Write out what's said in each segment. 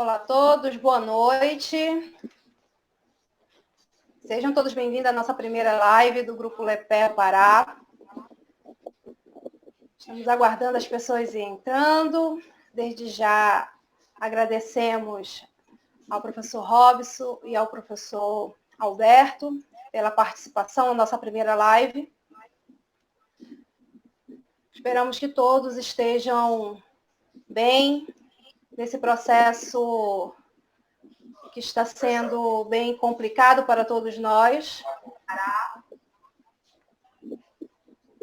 Olá a todos, boa noite. Sejam todos bem-vindos à nossa primeira live do Grupo Lepel Pará. Estamos aguardando as pessoas entrando. Desde já agradecemos ao professor Robson e ao professor Alberto pela participação na nossa primeira live. Esperamos que todos estejam bem nesse processo que está sendo bem complicado para todos nós.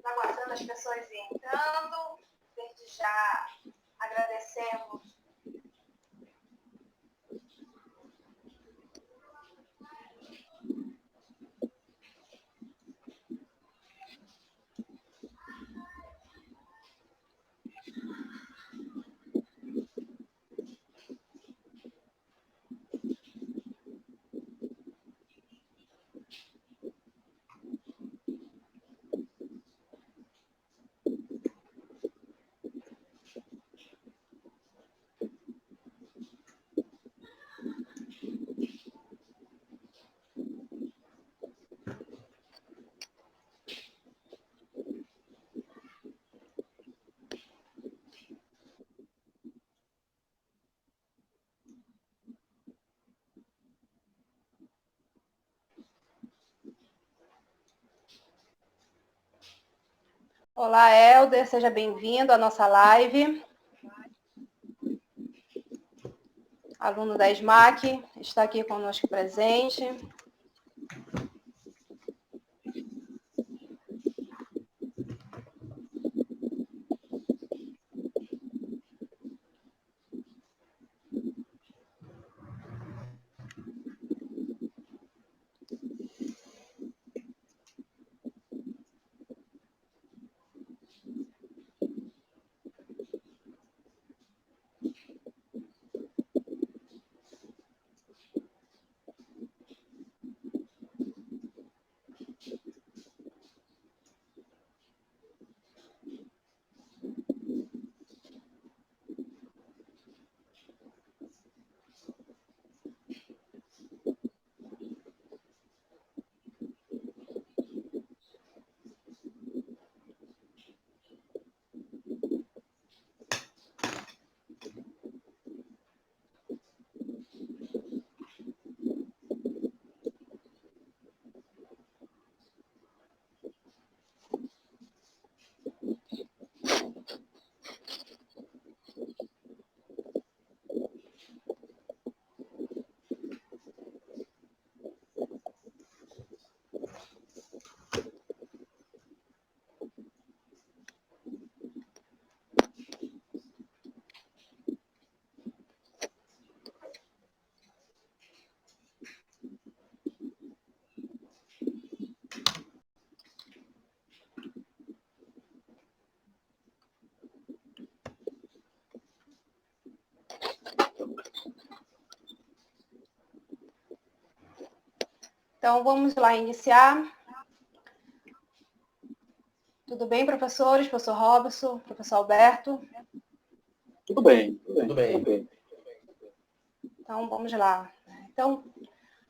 Aguardando as pessoas entrando, desde já agradecemos. Olá, Helder, seja bem-vindo à nossa live. Aluno da SMAC, está aqui conosco presente. Então, vamos lá iniciar. Tudo bem, professores? Professor Robson, professor Alberto? Tudo bem. Tudo bem. Então, vamos lá. Então,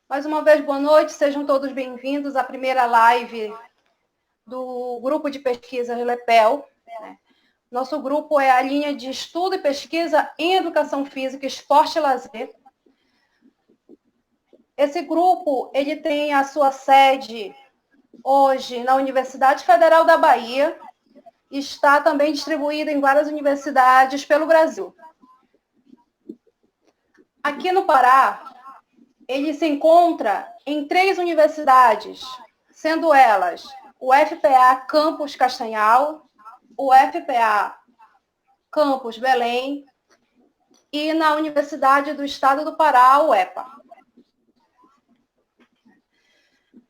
mais uma vez, boa noite. Sejam todos bem-vindos à primeira live do Grupo de Pesquisa Lepel. Nosso grupo é a linha de estudo e pesquisa em educação física, esporte e lazer. Esse grupo, ele tem a sua sede hoje na Universidade Federal da Bahia e está também distribuído em várias universidades pelo Brasil. Aqui no Pará, ele se encontra em 3 universidades, sendo elas o FPA Campus Castanhal, o FPA Campus Belém e na Universidade do Estado do Pará, o UEPA.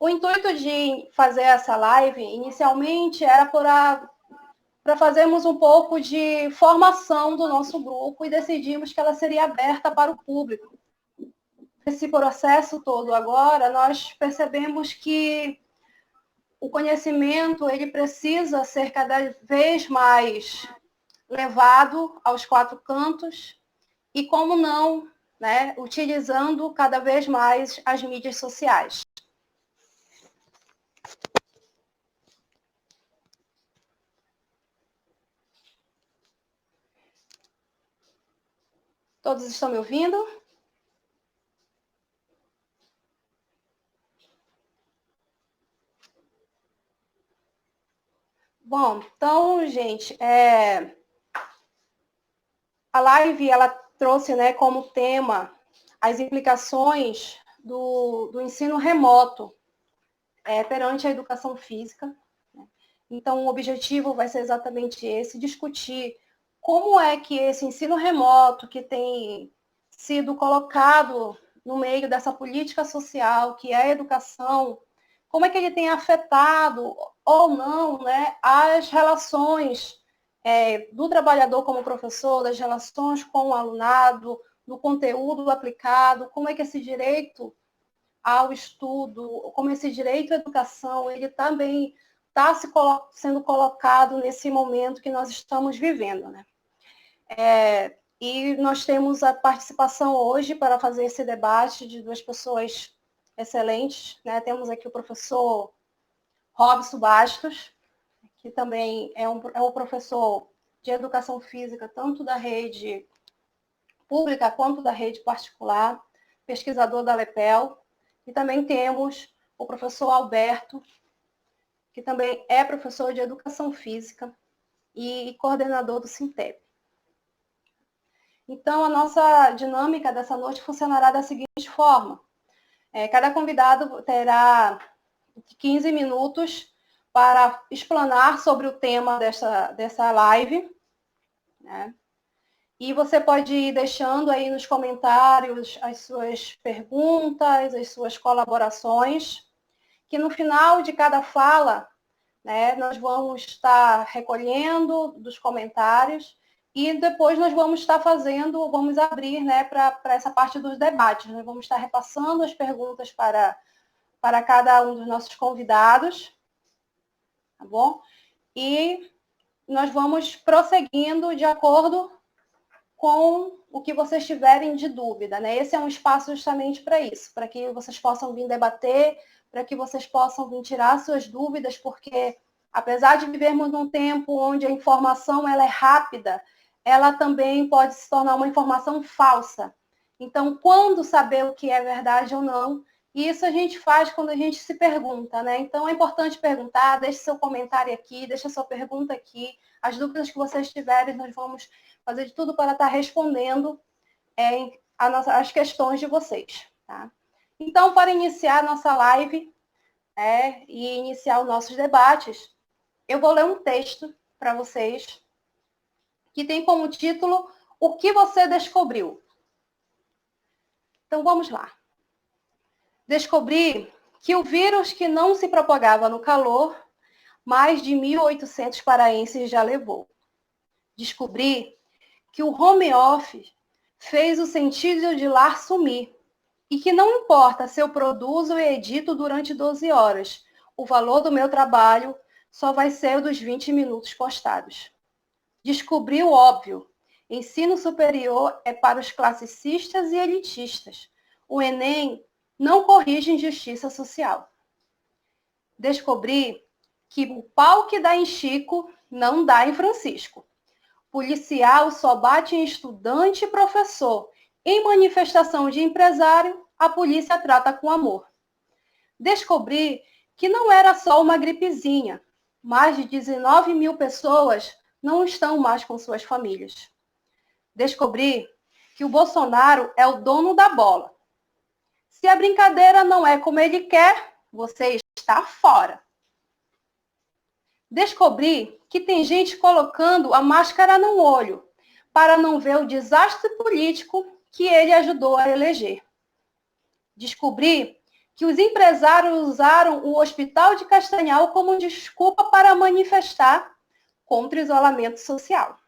O intuito de fazer essa live, inicialmente, era para fazermos um pouco de formação do nosso grupo e decidimos que ela seria aberta para o público. Nesse processo todo agora, nós percebemos que o conhecimento ele precisa ser cada vez mais levado aos 4 cantos e, como não, né, utilizando cada vez mais as mídias sociais. Todos estão me ouvindo? Bom, então, gente, a live ela trouxe, né, como tema as implicações do ensino remoto perante a educação física. Então, o objetivo vai ser exatamente esse, discutir como é que esse ensino remoto que tem sido colocado no meio dessa política social, que é a educação, como é que ele tem afetado ou não, né, as relações do trabalhador como professor, das relações com o alunado, do conteúdo aplicado, como é que esse direito ao estudo, como esse direito à educação, ele também está sendo colocado nesse momento que nós estamos vivendo, né? E nós temos a participação hoje para fazer esse debate de duas pessoas excelentes, né? Temos aqui o professor Robson Bastos, que também é um professor de educação física, tanto da rede pública quanto da rede particular, pesquisador da Lepel. E também temos o professor Alberto, que também é professor de educação física e coordenador do Sintep. Então, a nossa dinâmica dessa noite funcionará da seguinte forma. Cada convidado terá 15 minutos para explanar sobre o tema dessa live, né? E você pode ir deixando aí nos comentários as suas perguntas, as suas colaborações, que no final de cada fala, né, nós vamos estar recolhendo dos comentários e depois nós vamos estar vamos abrir, né, para essa parte dos debates. Nós vamos estar repassando as perguntas para cada um dos nossos convidados, tá bom? E nós vamos prosseguindo de acordo com o que vocês tiverem de dúvida, né? Esse é um espaço justamente para isso, para que vocês possam vir debater, para que vocês possam vir tirar suas dúvidas, porque apesar de vivermos num tempo onde a informação ela é rápida, ela também pode se tornar uma informação falsa. Então, quando saber o que é verdade ou não, isso a gente faz quando a gente se pergunta, né? Então, é importante perguntar, deixe seu comentário aqui, deixe sua pergunta aqui, as dúvidas que vocês tiverem, nós vamos fazer de tudo para estar respondendo as questões de vocês. Tá? Então, para iniciar a nossa live e iniciar os nossos debates, eu vou ler um texto para vocês que tem como título O que você descobriu? Então, vamos lá. Descobri que o vírus que não se propagava no calor, mais de 1.800 paraenses já levou. Descobri que o home office fez o sentido de lar sumir e que não importa se eu produzo e edito durante 12 horas, o valor do meu trabalho só vai ser o dos 20 minutos postados. Descobri o óbvio. Ensino superior é para os classicistas e elitistas. O Enem não corrige injustiça social. Descobri que o pau que dá em Chico não dá em Francisco. Policial só bate em estudante e professor. Em manifestação de empresário, a polícia trata com amor. Descobri que não era só uma gripezinha. Mais de 19 mil pessoas não estão mais com suas famílias. Descobri que o Bolsonaro é o dono da bola. Se a brincadeira não é como ele quer, você está fora. Descobri que tem gente colocando a máscara no olho para não ver o desastre político que ele ajudou a eleger. Descobri que os empresários usaram o Hospital de Castanhal como desculpa para manifestar contra o isolamento social.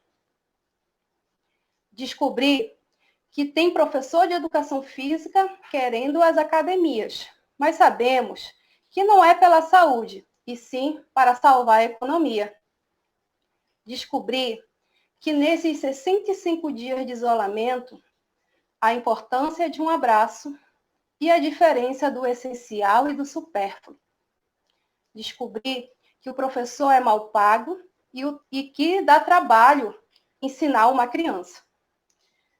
Descobri que tem professor de educação física querendo as academias, mas sabemos que não é pela saúde, e sim para salvar a economia. Descobri que nesses 65 dias de isolamento, a importância de um abraço e a diferença do essencial e do supérfluo. Descobri que o professor é mal pago e que dá trabalho ensinar uma criança.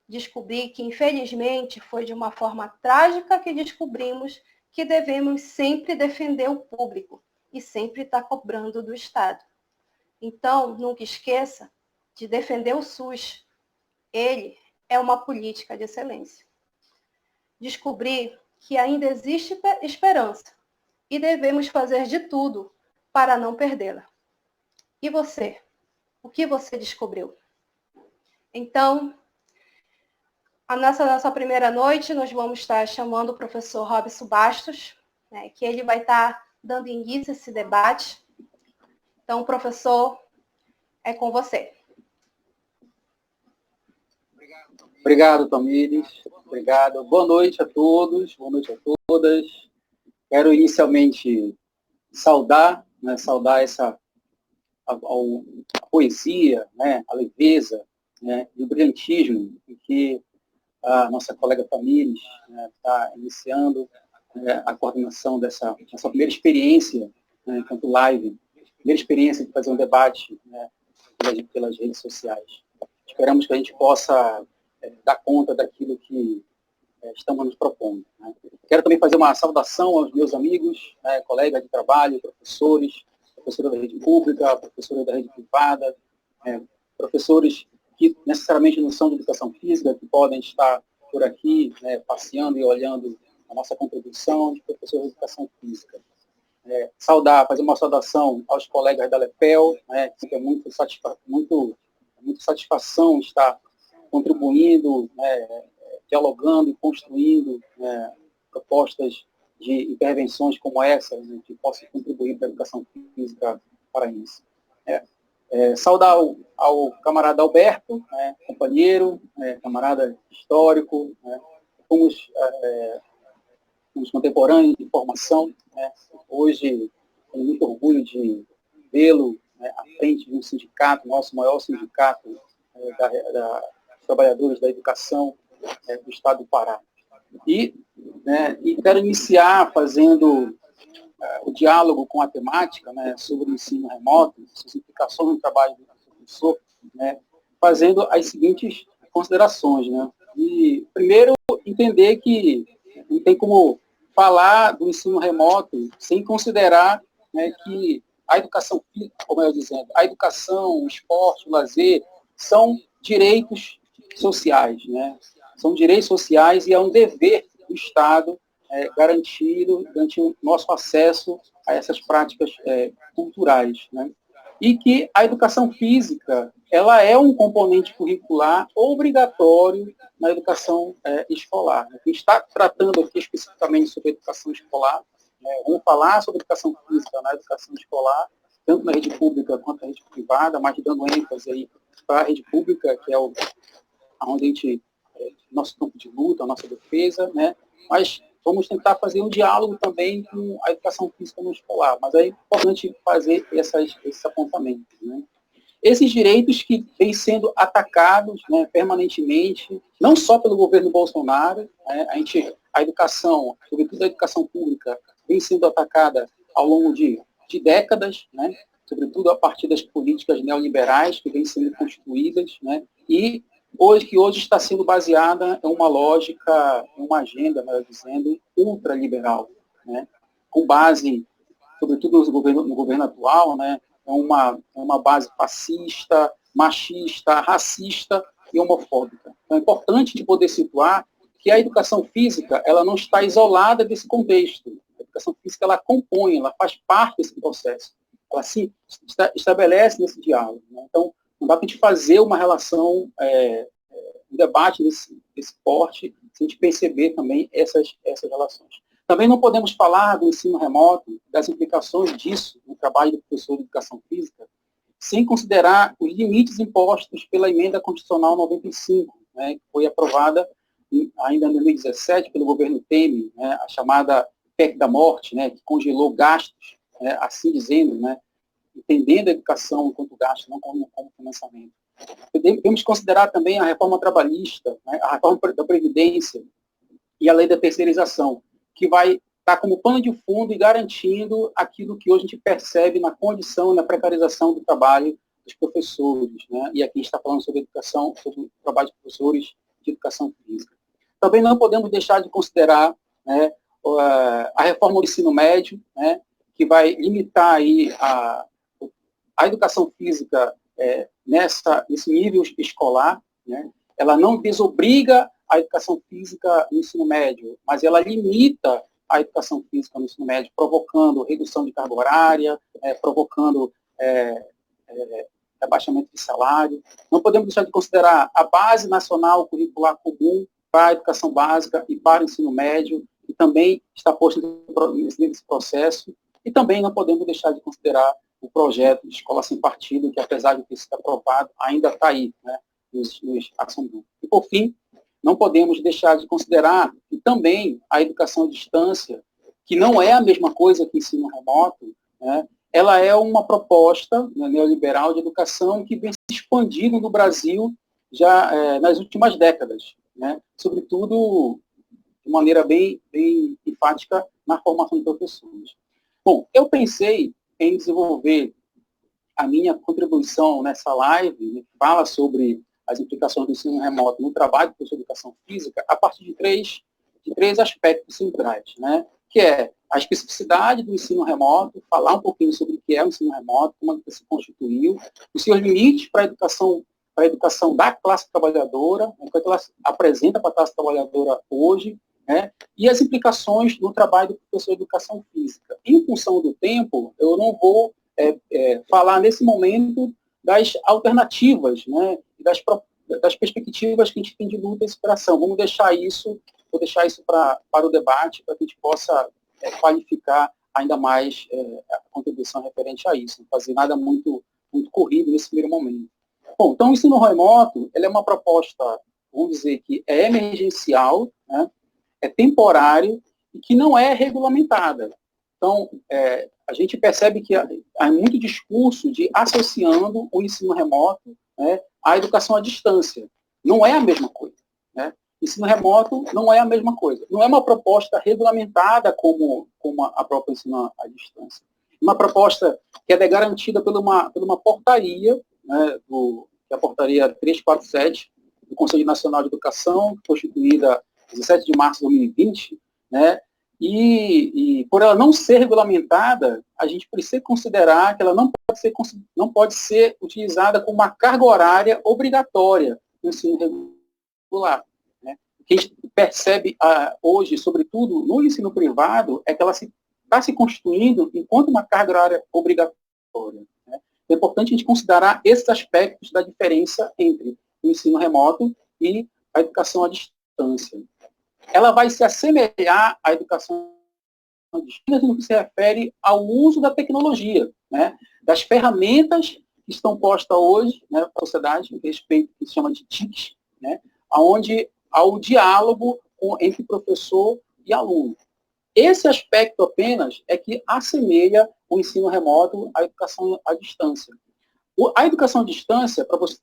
Descobri que, infelizmente, foi de uma forma trágica que descobrimos que devemos sempre defender o público e sempre estar cobrando do Estado. Então, nunca esqueça de defender o SUS. Ele é uma política de excelência. Descobri que ainda existe esperança e devemos fazer de tudo para não perdê-la. E você? O que você descobriu? Então, nessa nossa primeira noite, nós vamos estar chamando o professor Robson Bastos, né, que ele vai estar dando início a esse debate. Então, professor, é com você. Obrigado, Tamires. Obrigado. Boa noite a todos, boa noite a todas. Quero inicialmente saudar a poesia, né, a leveza, né, e o brilhantismo em que a nossa colega Tamires está iniciando a coordenação dessa primeira experiência, né, enquanto live, primeira experiência de fazer um debate, né, pelas redes sociais. Esperamos que a gente possa dar conta daquilo que estamos nos propondo. Né. Quero também fazer uma saudação aos meus amigos, colegas de trabalho, professores, professora da rede pública, professora da rede privada, professores que necessariamente não são de educação física, que podem estar por aqui, né, passeando e olhando a nossa contribuição de professores de educação física. Fazer uma saudação aos colegas da LEPEL, né, que é muito satisfação estar contribuindo, né, dialogando e construindo, né, propostas de intervenções como essa, né, que possam contribuir para a educação física paraense. Saudar ao camarada Alberto, né, companheiro, camarada histórico, né, fomos contemporâneos de formação, né, hoje tenho muito orgulho de vê-lo, né, à frente de um sindicato, nosso maior sindicato dos trabalhadores da educação do estado do Pará. E quero iniciar fazendo o diálogo com a temática, né, sobre o ensino remoto, as implicações no trabalho do professor, né, fazendo as seguintes considerações. Né? E, primeiro, entender que não tem como falar do ensino remoto sem considerar, né, que a educação física, como eu dizendo, a educação, o esporte, o lazer, são direitos sociais. Né? São direitos sociais e é um dever do Estado garantir o nosso acesso a essas práticas culturais. Né? E que a educação física ela é um componente curricular obrigatório na educação escolar. A gente está tratando aqui especificamente sobre educação escolar, vamos falar sobre educação física na educação escolar, tanto na rede pública quanto na rede privada, mas dando ênfase aí para a rede pública, que é onde a gente, nosso campo de luta, a nossa defesa, né? Mas vamos tentar fazer um diálogo também com a educação física no escolar, mas é importante fazer esses apontamentos. Né? Esses direitos que vêm sendo atacados, né, permanentemente, não só pelo governo Bolsonaro, né, a educação, sobretudo a educação pública, vem sendo atacada ao longo de décadas, né, sobretudo a partir das políticas neoliberais que vêm sendo construídas, né, e que hoje está sendo baseada em uma lógica, em uma agenda, melhor dizendo, ultraliberal, né? Com base, sobretudo no governo atual, né? É uma base fascista, machista, racista e homofóbica. Então, é importante de poder situar que a educação física ela não está isolada desse contexto. A educação física ela compõe, ela faz parte desse processo. Ela se estabelece nesse diálogo. Né? Então, não dá para a gente fazer uma relação, um debate desse porte, se a gente perceber também essas relações. Também não podemos falar do ensino remoto, das implicações disso no trabalho do professor de educação física, sem considerar os limites impostos pela emenda constitucional 95, né, que foi aprovada ainda em 2017 pelo governo Temer, né, a chamada PEC da morte, né, que congelou gastos, assim dizendo, né, entendendo a educação enquanto gasto, não como financiamento. Devemos considerar também a reforma trabalhista, né, a reforma da Previdência e a lei da terceirização, que vai estar como pano de fundo e garantindo aquilo que hoje a gente percebe na condição, na precarização do trabalho dos professores, né? E aqui a gente está falando sobre educação, sobre o trabalho de professores de educação física. Também não podemos deixar de considerar, né, a reforma do ensino médio, né, que vai limitar aí a educação física nesse nível escolar, né? Ela não desobriga a educação física no ensino médio, mas ela limita a educação física no ensino médio, provocando redução de carga horária, provocando rebaixamento de salário. Não podemos deixar de considerar a Base Nacional Curricular Comum para a educação básica e para o ensino médio, que também está posto nesse processo. E também não podemos deixar de considerar o projeto de escola sem partido, que apesar de ter sido aprovado, ainda está aí, né, nos Assembleias. E, por fim, não podemos deixar de considerar que também a educação à distância, que não é a mesma coisa que o ensino remoto, né, ela é uma proposta, né, neoliberal de educação que vem se expandindo no Brasil já nas últimas décadas, né, sobretudo de maneira bem enfática na formação de professores. Bom, eu pensei em desenvolver a minha contribuição nessa live, que fala sobre as implicações do ensino remoto no trabalho do professor de educação física, a partir de três aspectos centrais, né? Que é a especificidade do ensino remoto, falar um pouquinho sobre o que é o ensino remoto, como ele se constituiu, os seus limites para a educação da classe trabalhadora, o que ela apresenta para a classe trabalhadora hoje, né? E as implicações no trabalho do professor de educação física. Em função do tempo, eu não vou falar nesse momento das alternativas, né, das perspectivas que a gente tem de luta e superação. Vou deixar isso para o debate, para que a gente possa qualificar ainda mais a contribuição referente a isso, não fazer nada muito corrido nesse primeiro momento. Bom, então o ensino remoto, ele é uma proposta, vamos dizer, que é emergencial, né, é temporário e que não é regulamentada. Então, a gente percebe que há muito discurso de associando o ensino remoto, né, à educação à distância. Não é a mesma coisa, né? Ensino remoto não é a mesma coisa. Não é uma proposta regulamentada como a própria ensino à distância. Uma proposta que é garantida por uma portaria, né, que é a portaria 347 do Conselho Nacional de Educação, constituída 17 de março de 2020, né? E por ela não ser regulamentada, a gente precisa considerar que ela não pode ser utilizada como uma carga horária obrigatória no ensino regular, né? O que a gente percebe hoje, sobretudo no ensino privado, é que ela está se constituindo enquanto uma carga horária obrigatória, né? É importante a gente considerar esses aspectos da diferença entre o ensino remoto e a educação à distância. Ela vai se assemelhar à educação à distância no que se refere ao uso da tecnologia, né, das ferramentas que estão postas hoje, né, para a sociedade, a respeito que se chama de TICs, né, onde há o diálogo entre professor e aluno. Esse aspecto apenas é que assemelha o ensino remoto à educação à distância. A educação à distância, para você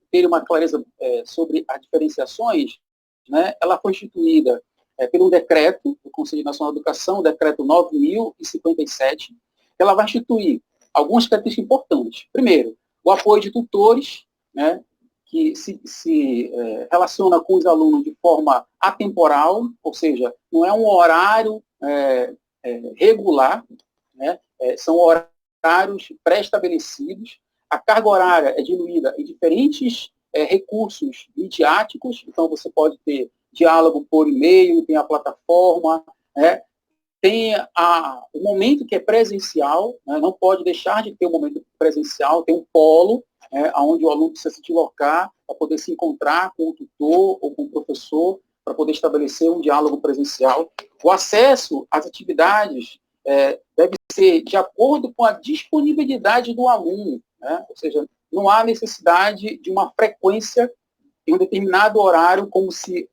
ter uma clareza sobre as diferenciações, né, ela foi instituída por um decreto do Conselho Nacional de Educação, o decreto 9.057. Ela vai instituir algumas características importantes. Primeiro, o apoio de tutores, né, que se relaciona com os alunos de forma atemporal, ou seja, não é um horário regular, né, são horários pré-estabelecidos. A carga horária é diluída em diferentes recursos midiáticos, então você pode ter diálogo por e-mail, tem a plataforma, né, tem o momento que é presencial, né, não pode deixar de ter um momento presencial, tem um polo, onde o aluno precisa se deslocar para poder se encontrar com o tutor ou com o professor, para poder estabelecer um diálogo presencial. O acesso às atividades deve ser de acordo com a disponibilidade do aluno, né, ou seja, não há necessidade de uma frequência em um determinado horário, como se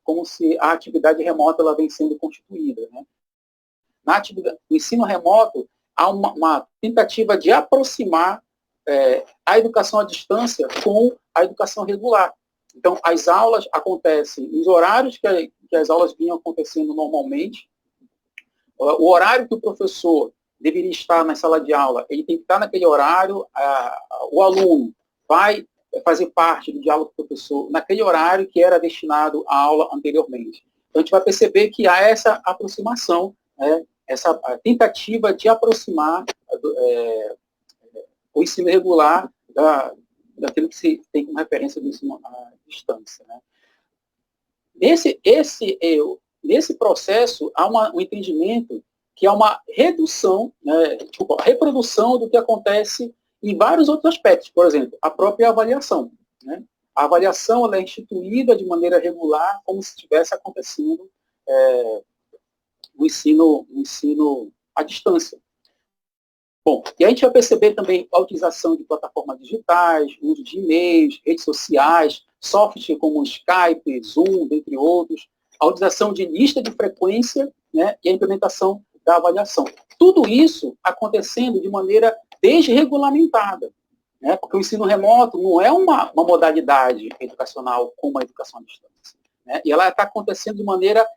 a atividade remota ela vem sendo constituída, né? No ensino remoto, há uma tentativa de aproximar a educação à distância com a educação regular. Então, as aulas acontecem nos horários que as aulas vinham acontecendo normalmente. O horário que o professor deveria estar na sala de aula, ele tem que estar naquele horário, o aluno vai fazer parte do diálogo com o professor naquele horário que era destinado à aula anteriormente. Então, a gente vai perceber que há essa aproximação, essa tentativa de aproximar o ensino regular daquilo que se tem como referência do ensino à distância. Né? Nesse processo, há um entendimento que há uma redução, reprodução do que acontece em vários outros aspectos. Por exemplo, a própria avaliação. Né? A avaliação ela é instituída de maneira regular, como se estivesse acontecendo o ensino à distância. Bom, e a gente vai perceber também a utilização de plataformas digitais, uso de e-mails, redes sociais, software como Skype, Zoom, dentre outros, a utilização de lista de frequência, né, e a implementação da avaliação. Tudo isso acontecendo de maneira desregulamentada, né, porque o ensino remoto não é uma modalidade educacional como a educação à distância, né, e ela está acontecendo de maneira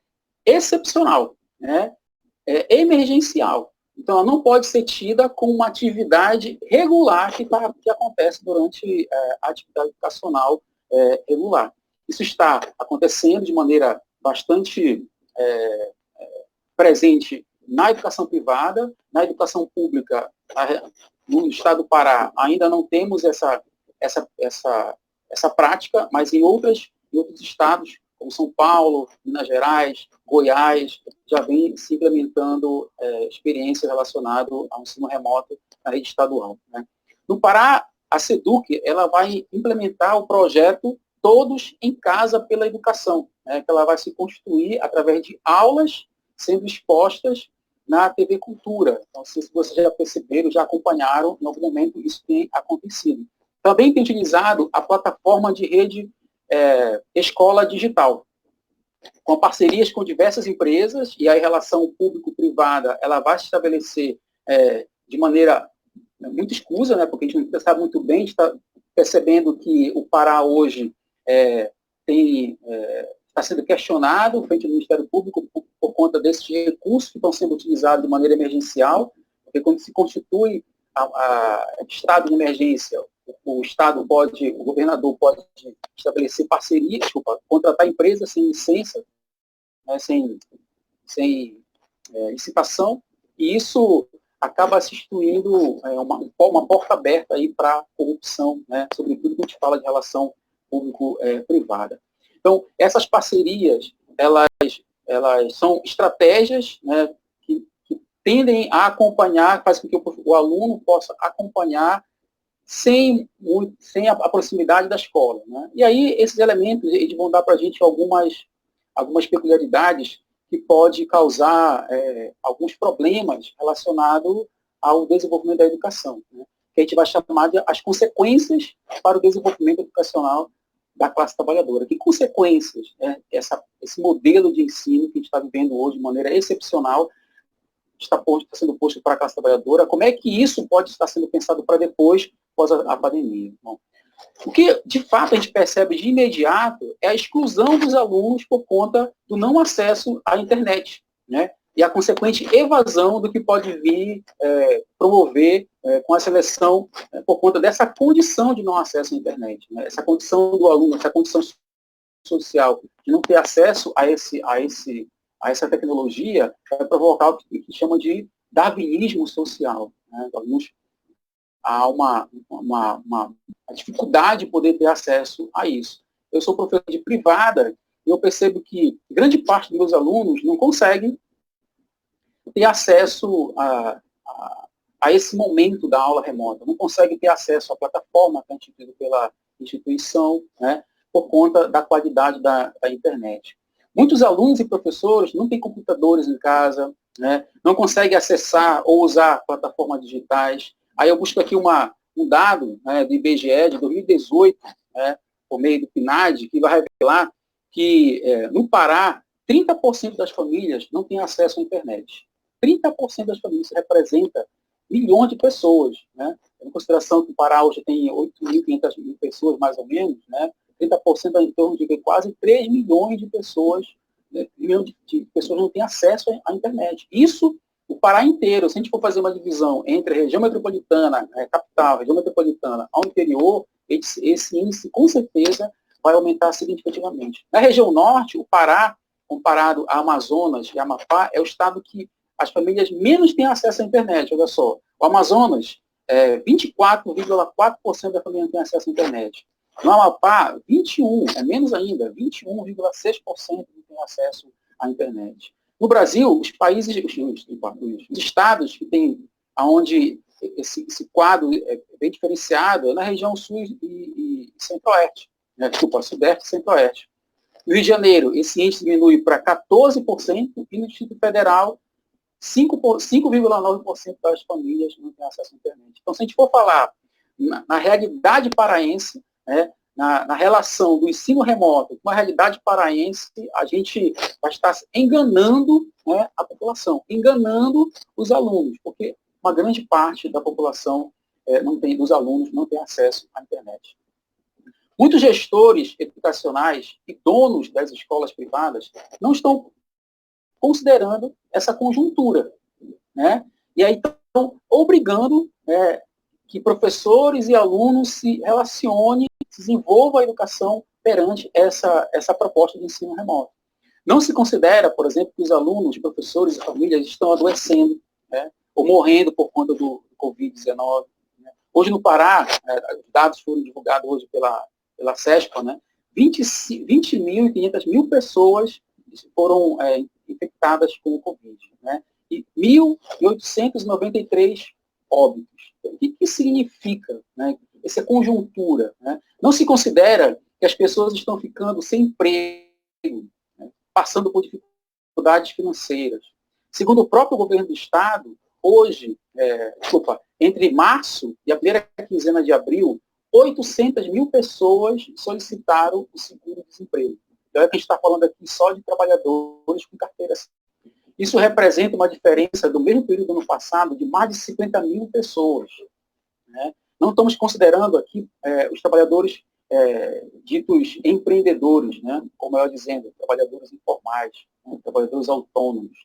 excepcional, né, emergencial. Então, ela não pode ser tida como uma atividade regular que acontece durante a atividade educacional regular. Isso está acontecendo de maneira bastante presente na educação privada, na educação pública. No estado do Pará ainda não temos essa prática, mas em outros estados, como São Paulo, Minas Gerais, Goiás, já vem se implementando experiências relacionadas ao ensino remoto na rede estadual. Né? No Pará, a SEDUC ela vai implementar o projeto Todos em Casa pela Educação, né? Que ela vai se constituir através de aulas sendo expostas na TV Cultura. Então, se vocês já perceberam, já acompanharam, em algum momento isso tem acontecido. Também tem utilizado a plataforma de rede Escola Digital, com parcerias com diversas empresas, e a relação público-privada ela vai se estabelecer de maneira muito escusa, né, porque a gente não sabe muito bem, a gente está percebendo que o Pará hoje está sendo questionado frente ao Ministério Público por conta desses recursos que estão sendo utilizados de maneira emergencial, porque quando se constitui estado de emergência, o governador pode estabelecer parcerias, contratar empresas sem licença, né, sem licitação, e isso acaba se instituindo uma porta aberta para corrupção, né, sobretudo quando a gente fala de relação público-privada. Então, essas parcerias, elas são estratégias, né, que tendem a acompanhar, faz com que o aluno possa acompanhar sem a proximidade da escola. Né? E aí, esses elementos eles vão dar para a gente algumas peculiaridades que pode causar alguns problemas relacionados ao desenvolvimento da educação, né? Que a gente vai chamar de as consequências para o desenvolvimento educacional da classe trabalhadora. Que consequências esse modelo de ensino que a gente está vivendo hoje de maneira excepcional está sendo posto para a classe trabalhadora? Como é que isso pode estar sendo pensado para depois, após a pandemia? Bom, o que, de fato, a gente percebe de imediato é a exclusão dos alunos por conta do não acesso à internet, né? E a consequente evasão do que pode vir promover com a seleção por conta dessa condição de não acesso à internet, né? Essa condição do aluno, essa condição social de não ter acesso a essa tecnologia vai provocar o que chama de darwinismo social, né? Há uma dificuldade de poder ter acesso a isso. Eu sou professor de privada e eu percebo que grande parte dos meus alunos não conseguem ter acesso a esse momento da aula remota, não conseguem ter acesso à plataforma que é instituída pela instituição, né, por conta da qualidade da internet. Muitos alunos e professores não têm computadores em casa, né, não conseguem acessar ou usar plataformas digitais. Aí eu busco aqui um dado, né, do IBGE de 2018, né, por meio do PNAD, que vai revelar que no Pará, 30% das famílias não têm acesso à internet. 30% das famílias representa milhões de pessoas, né? Em consideração que o Pará hoje tem 8.500 pessoas, mais ou menos, né? 30% em torno de quase 3 milhões de pessoas, né? Milhões de pessoas não têm acesso à internet. Isso, o Pará inteiro, se a gente for fazer uma divisão entre a região metropolitana, capital, região metropolitana, ao interior, esse índice, com certeza, vai aumentar significativamente. Na região norte, o Pará, comparado a Amazonas e Amapá, é o estado que as famílias menos têm acesso à internet. Olha só, o Amazonas, 24,4% da família não tem acesso à internet. No Amapá, 21, é menos ainda, 21,6% não tem acesso à internet. No Brasil, os países, os estados que têm, onde esse quadro é bem diferenciado, é na região sul e centro-oeste, né? Desculpa, sudeste e centro-oeste. No Rio de Janeiro, esse índice diminui para 14% e no Distrito Federal, 5,9% das famílias não têm acesso à internet. Então, se a gente for falar na realidade paraense, né, na relação do ensino remoto com a realidade paraense, a gente vai estar enganando, né, a população, enganando os alunos, porque uma grande parte da população, dos alunos, não tem acesso à internet. Muitos gestores educacionais e donos das escolas privadas não estão considerando essa conjuntura, né? E aí estão obrigando, que professores e alunos se relacionem, desenvolvam a educação perante essa proposta de ensino remoto. Não se considera, por exemplo, que os alunos, professores e famílias estão adoecendo, né, ou morrendo por conta do Covid-19. Né? Hoje no Pará, dados foram divulgados hoje pela CESPA, né, 20.500 pessoas foram infectadas com o Covid, né, e 1.893 óbitos. O que significa, né, essa conjuntura? Né? Não se considera que as pessoas estão ficando sem emprego, né, passando por dificuldades financeiras. Segundo o próprio governo do Estado, hoje, entre março e a primeira quinzena de abril, 800 mil pessoas solicitaram o seguro-desemprego. Então, a gente está falando aqui só de trabalhadores com carteira. Isso representa uma diferença do mesmo período do ano passado de mais de 50 mil pessoas. Né? Não estamos considerando aqui os trabalhadores ditos empreendedores, né? Como eu ia dizendo, trabalhadores informais, né? Trabalhadores autônomos.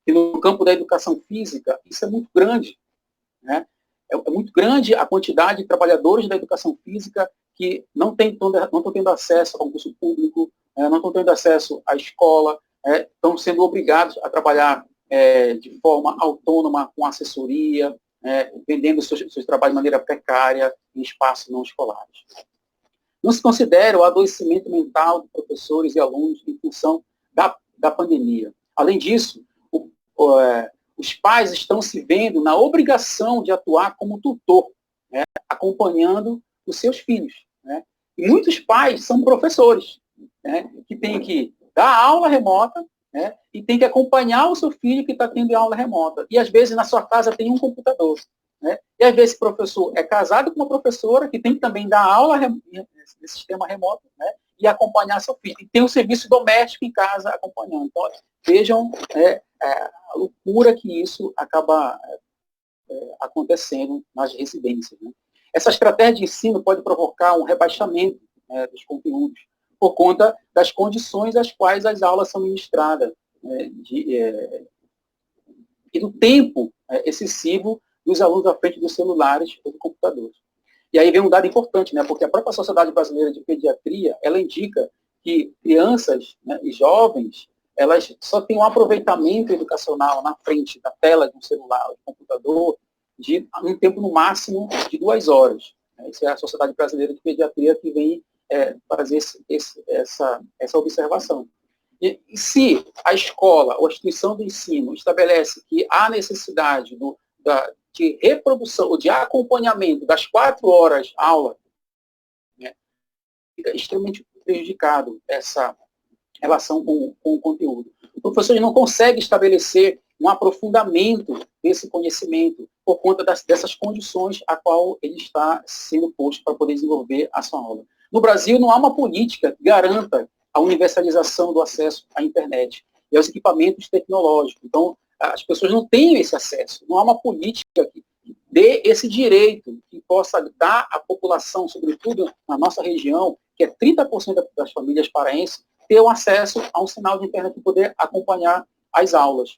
E no campo da educação física, isso é muito grande. Né? É muito grande a quantidade de trabalhadores da educação física que não estão tendo acesso ao concurso público, não estão tendo acesso à escola, estão sendo obrigados a trabalhar de forma autônoma, com assessoria, vendendo seus trabalhos de maneira precária em espaços não escolares. Não se considera o adoecimento mental de professores e alunos em função da pandemia. Além disso, os pais estão se vendo na obrigação de atuar como tutor, né, acompanhando os seus filhos. Né? E muitos pais são professores, né, que têm que dar aula remota, né, e tem que acompanhar o seu filho que está tendo aula remota. E, às vezes, na sua casa tem um computador. Né? E, às vezes, o professor é casado com uma professora que tem que também dar aula nesse sistema remoto, né, e acompanhar seu filho. E tem um serviço doméstico em casa acompanhando. Então, vejam a loucura que isso acaba acontecendo nas residências. Né? Essa estratégia de ensino pode provocar um rebaixamento dos conteúdos, por conta das condições às quais as aulas são ministradas, e do tempo excessivo dos alunos à frente dos celulares ou do computador. E aí vem um dado importante, né, porque a própria Sociedade Brasileira de Pediatria, ela indica que crianças, né, e jovens, elas só têm um aproveitamento educacional na frente da tela de um celular ou de um computador de um tempo no máximo de 2 horas. Isso é a Sociedade Brasileira de Pediatria que vem fazer essa observação. E se a escola ou a instituição do ensino estabelece que há necessidade de reprodução ou de acompanhamento das 4 horas aula, né, fica extremamente prejudicado essa relação com o conteúdo. O professor não consegue estabelecer um aprofundamento desse conhecimento por conta dessas condições a qual ele está sendo posto para poder desenvolver a sua aula. No Brasil, não há uma política que garanta a universalização do acesso à internet e aos equipamentos tecnológicos. Então, as pessoas não têm esse acesso. Não há uma política que dê esse direito que possa dar à população, sobretudo na nossa região, que é 30% das famílias paraenses, ter o acesso a um sinal de internet e poder acompanhar as aulas.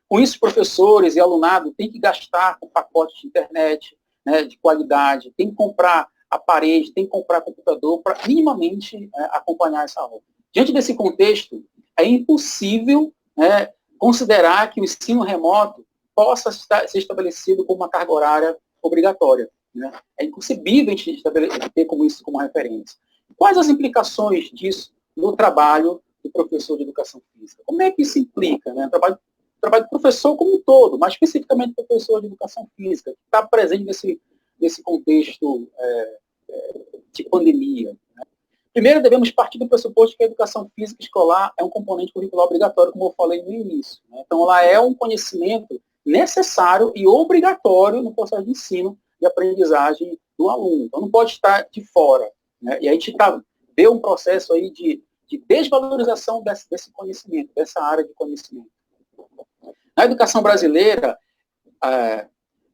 Com isso, professores e alunado têm que gastar com pacotes de internet, né, de qualidade, tem que comprar aparelho, tem que comprar computador para minimamente acompanhar essa aula. Diante desse contexto, é impossível, né, considerar que o ensino remoto possa ser estabelecido como uma carga horária obrigatória. Né? É inconcebível a gente ter como isso como referência. Quais as implicações disso no trabalho do professor de educação física? Como é que isso implica? Né? O trabalho do professor como um todo, mas especificamente o professor de educação física, que está presente nesse contexto de pandemia. Né? Primeiro, devemos partir do pressuposto que a educação física escolar é um componente curricular obrigatório, como eu falei no início. Né? Então, ela é um conhecimento necessário e obrigatório no processo de ensino e aprendizagem do aluno. Então, não pode estar de fora. Né? E a gente vê um processo aí de desvalorização desse conhecimento, dessa área de conhecimento. Na educação brasileira, a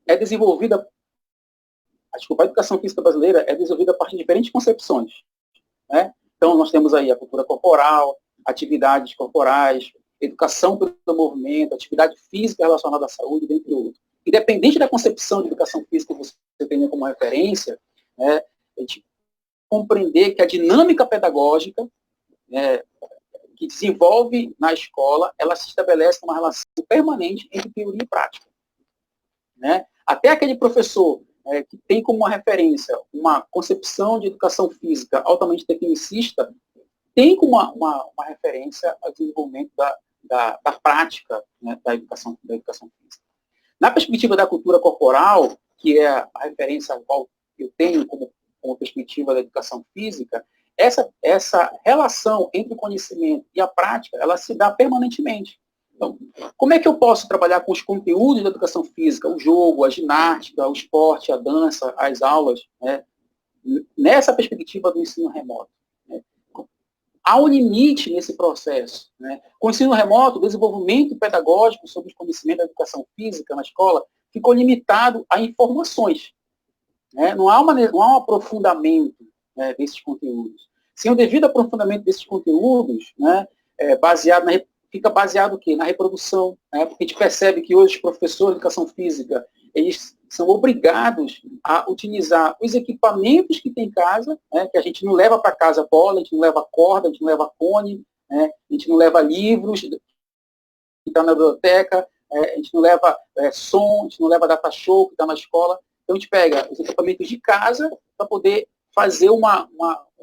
educação física brasileira é desenvolvida a partir de diferentes concepções. Né? Então, nós temos aí a cultura corporal, atividades corporais, educação pelo movimento, atividade física relacionada à saúde, dentre outros. Independente da concepção de educação física que você tenha como referência, né, a gente compreender que a dinâmica pedagógica que desenvolve na escola, ela se estabelece uma relação permanente entre teoria e prática. Né? Até aquele professor que tem como uma referência uma concepção de educação física altamente tecnicista, tem como uma referência ao desenvolvimento da prática, né, da educação física. Na perspectiva da cultura corporal, que é a referência a qual eu tenho como perspectiva da educação física, essa relação entre o conhecimento e a prática, ela se dá permanentemente. Então, como é que eu posso trabalhar com os conteúdos da educação física, o jogo, a ginástica, o esporte, a dança, as aulas, né, nessa perspectiva do ensino remoto? Né? Há um limite nesse processo. Né? Com o ensino remoto, o desenvolvimento pedagógico sobre os conhecimentos da educação física na escola ficou limitado a informações. Né? Não há um aprofundamento, né, desses conteúdos. Sem o devido aprofundamento desses conteúdos, né, fica baseado o quê? Na reprodução. Né? Porque a gente percebe que hoje os professores de educação física, eles são obrigados a utilizar os equipamentos que tem em casa, né, que a gente não leva para casa bola, a gente não leva corda, a gente não leva cone, né, a gente não leva livros que está na biblioteca, a gente não leva som, a gente não leva data show que está na escola. Então a gente pega os equipamentos de casa para poder fazer uma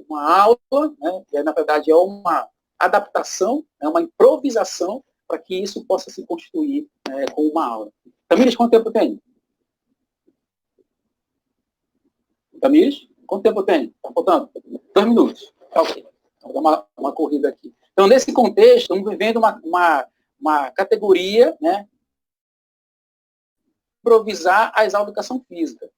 aula, né, que na verdade é uma adaptação, é uma improvisação para que isso possa se constituir com uma aula. Tamires, quanto tempo tem? Tamires, quanto tempo tem? Está faltando? 2 minutos. Ok. Vou dar uma corrida aqui. Então, nesse contexto, estamos vivendo uma categoria, né, improvisar as aulas de educação física.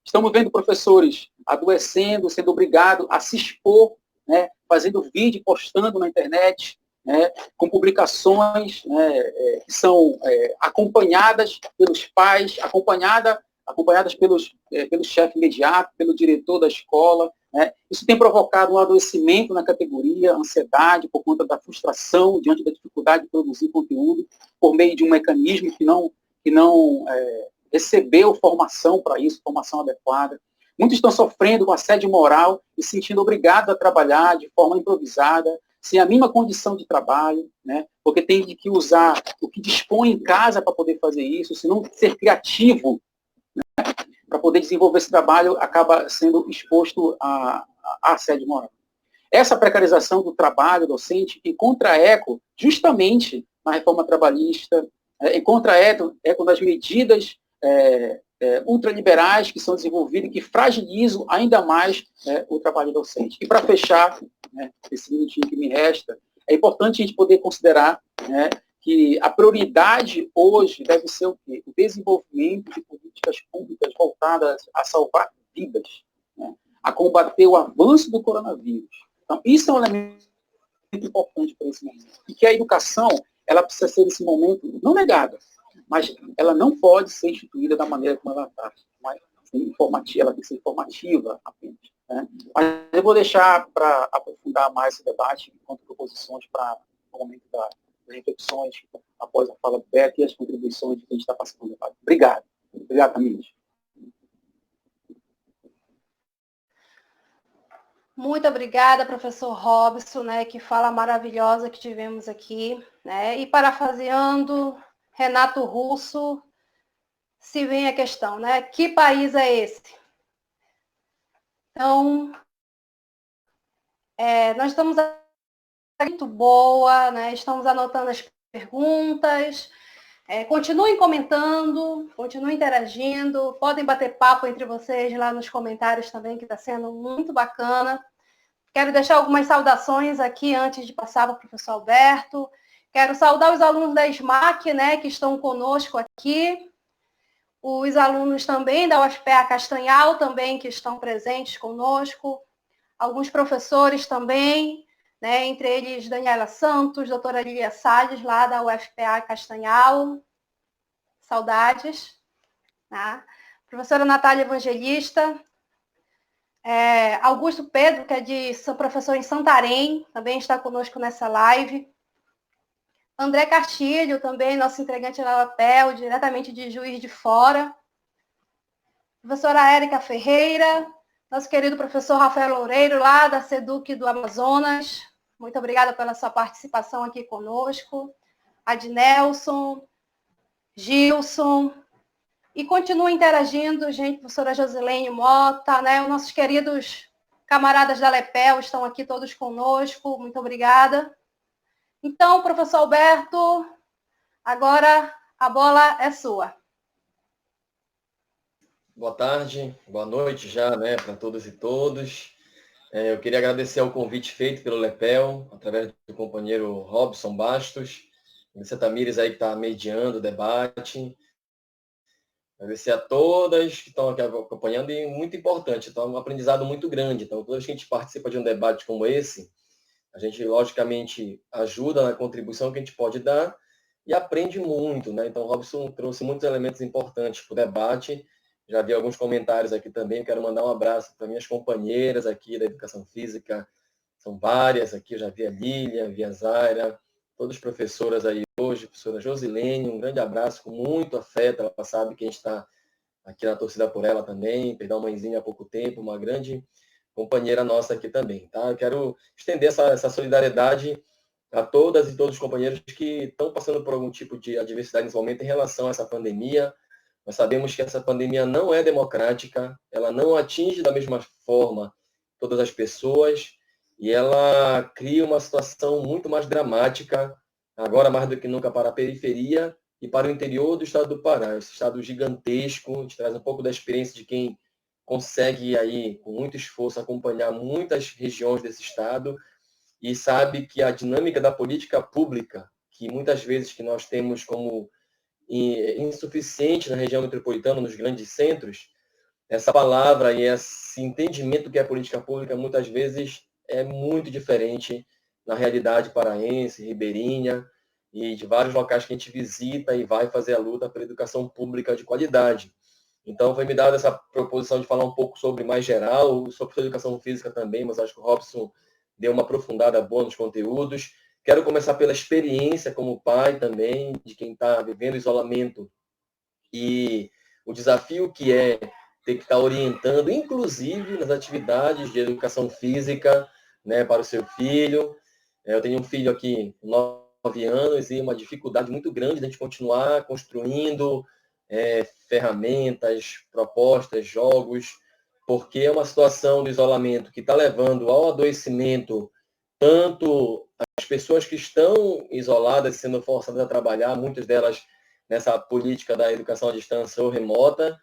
Estamos vendo professores adoecendo, sendo obrigados a se expor, né, fazendo vídeo, postando na internet, né, com publicações, né, que são acompanhadas pelos pais, acompanhadas pelo chefe imediato, pelo diretor da escola. Né. Isso tem provocado um adoecimento na categoria, ansiedade, por conta da frustração diante da dificuldade de produzir conteúdo, por meio de um mecanismo que não recebeu formação para isso, formação adequada. Muitos estão sofrendo com assédio moral e se sentindo obrigados a trabalhar de forma improvisada, sem a mínima condição de trabalho, né? Porque tem que usar o que dispõe em casa para poder fazer isso, se não ser criativo, né, para poder desenvolver esse trabalho, acaba sendo exposto a assédio moral. Essa precarização do trabalho docente encontra eco justamente na reforma trabalhista, encontra eco das medidas ultraliberais que são desenvolvidas e que fragilizam ainda mais o trabalho docente. E para fechar, né, esse minutinho que me resta, é importante a gente poder considerar, né, que a prioridade hoje deve ser o quê? O desenvolvimento de políticas públicas voltadas a salvar vidas, né, a combater o avanço do coronavírus. Então, isso é um elemento importante para esse momento. E que a educação, ela precisa ser, nesse momento, não negada, mas ela não pode ser instituída da maneira como ela está. Ela tem que ser informativa apenas. Né? Mas eu vou deixar para aprofundar mais esse debate, enquanto proposições para o momento das reflexões, após a fala do Beto e as contribuições que a gente está passando no debate. Obrigado. Obrigado, Tamires. Muito obrigada, professor Robson, né, que fala maravilhosa que tivemos aqui, né, e parafraseando Renato Russo, se vem a questão, né, que país é esse? Então, nós estamos muito boa, né, estamos anotando as perguntas, continuem comentando, continuem interagindo, podem bater papo entre vocês lá nos comentários também, que está sendo muito bacana. Quero deixar algumas saudações aqui antes de passar para o professor Alberto. Quero saudar os alunos da SMAC, né, que estão conosco aqui. Os alunos também da UFPA Castanhal, também, que estão presentes conosco. Alguns professores também, né, entre eles Daniela Santos, doutora Lilia Salles, lá da UFPA Castanhal. Saudades. Tá? Professora Natália Evangelista. Augusto Pedro, que é professor em Santarém, também está conosco nessa live. André Castilho, também, nosso integrante na UAPEL, diretamente de Juiz de Fora. Professora Érica Ferreira, nosso querido professor Rafael Loureiro, lá da SEDUC do Amazonas. Muito obrigada pela sua participação aqui conosco. Adnelson, Gilson. E continua interagindo, gente, professora Josilene Mota, né? Os nossos queridos camaradas da LEPEL estão aqui todos conosco. Muito obrigada. Então, professor Alberto, agora a bola é sua. Boa tarde, boa noite já, né, para todas e todos. Eu queria agradecer ao convite feito pelo LEPEL, através do companheiro Robson Bastos, agradecer a Tamires aí que está mediando o debate, agradecer a todas que estão aqui acompanhando, e muito importante, então, um aprendizado muito grande. Então, toda vez que a gente participa de um debate como esse, a gente, logicamente, ajuda na contribuição que a gente pode dar e aprende muito, né? Então, o Robson trouxe muitos elementos importantes para o debate. Já vi alguns comentários aqui também. Quero mandar um abraço para minhas companheiras aqui da Educação Física. São várias aqui. Eu já vi a Lília, vi a Zaira, todas as professoras aí hoje, professora Josilene, um grande abraço, com muito afeto. Ela sabe que a gente está aqui na torcida por ela também. Perdeu uma mãezinha há pouco tempo, uma grande companheira nossa aqui também, tá? Eu quero estender essa solidariedade a todas e todos os companheiros que estão passando por algum tipo de adversidade nesse momento em relação a essa pandemia. Nós sabemos que essa pandemia não é democrática, ela não atinge da mesma forma todas as pessoas e ela cria uma situação muito mais dramática, agora mais do que nunca, para a periferia e para o interior do estado do Pará. Esse estado gigantesco, a gente traz um pouco da experiência de quem consegue aí, com muito esforço, acompanhar muitas regiões desse estado e sabe que a dinâmica da política pública, que muitas vezes que nós temos como insuficiente na região metropolitana, nos grandes centros, essa palavra e esse entendimento que é a política pública muitas vezes é muito diferente na realidade paraense, ribeirinha e de vários locais que a gente visita e vai fazer a luta pela educação pública de qualidade. Então, foi me dada essa proposição de falar um pouco sobre mais geral, sobre educação física também, mas acho que o Robson deu uma aprofundada boa nos conteúdos. Quero começar pela experiência como pai também, de quem está vivendo isolamento e o desafio que é ter que estar orientando, inclusive nas atividades de educação física, né, para o seu filho. Eu tenho um filho aqui, 9 anos, e uma dificuldade muito grande de a gente continuar construindo ferramentas, propostas, jogos, porque é uma situação de isolamento que está levando ao adoecimento tanto as pessoas que estão isoladas, sendo forçadas a trabalhar, muitas delas nessa política da educação à distância ou remota,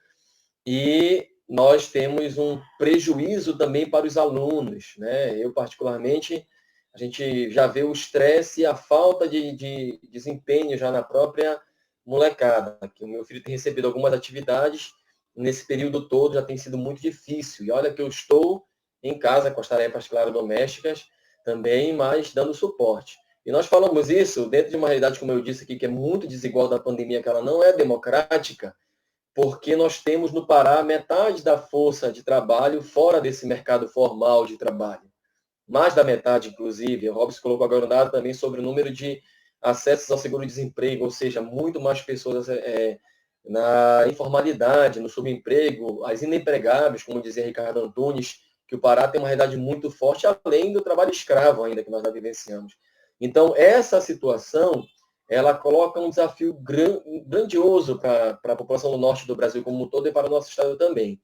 e nós temos um prejuízo também para os alunos, né? Eu, particularmente, a gente já vê o estresse e a falta de desempenho já na própria molecada, que o meu filho tem recebido algumas atividades, nesse período todo já tem sido muito difícil. E olha que eu estou em casa com as tarefas, claro, domésticas também, mas dando suporte. E nós falamos isso dentro de uma realidade, como eu disse aqui, que é muito desigual da pandemia, que ela não é democrática, porque nós temos no Pará metade da força de trabalho fora desse mercado formal de trabalho. Mais da metade, inclusive. O Robson colocou agora um dado também sobre o número de acessos ao seguro-desemprego, ou seja, muito mais pessoas na informalidade, no subemprego, as inempregáveis, como dizia Ricardo Antunes, que o Pará tem uma realidade muito forte, além do trabalho escravo ainda que nós já vivenciamos. Então, essa situação, ela coloca um desafio grandioso para a população do norte do Brasil como um todo e para o nosso estado também.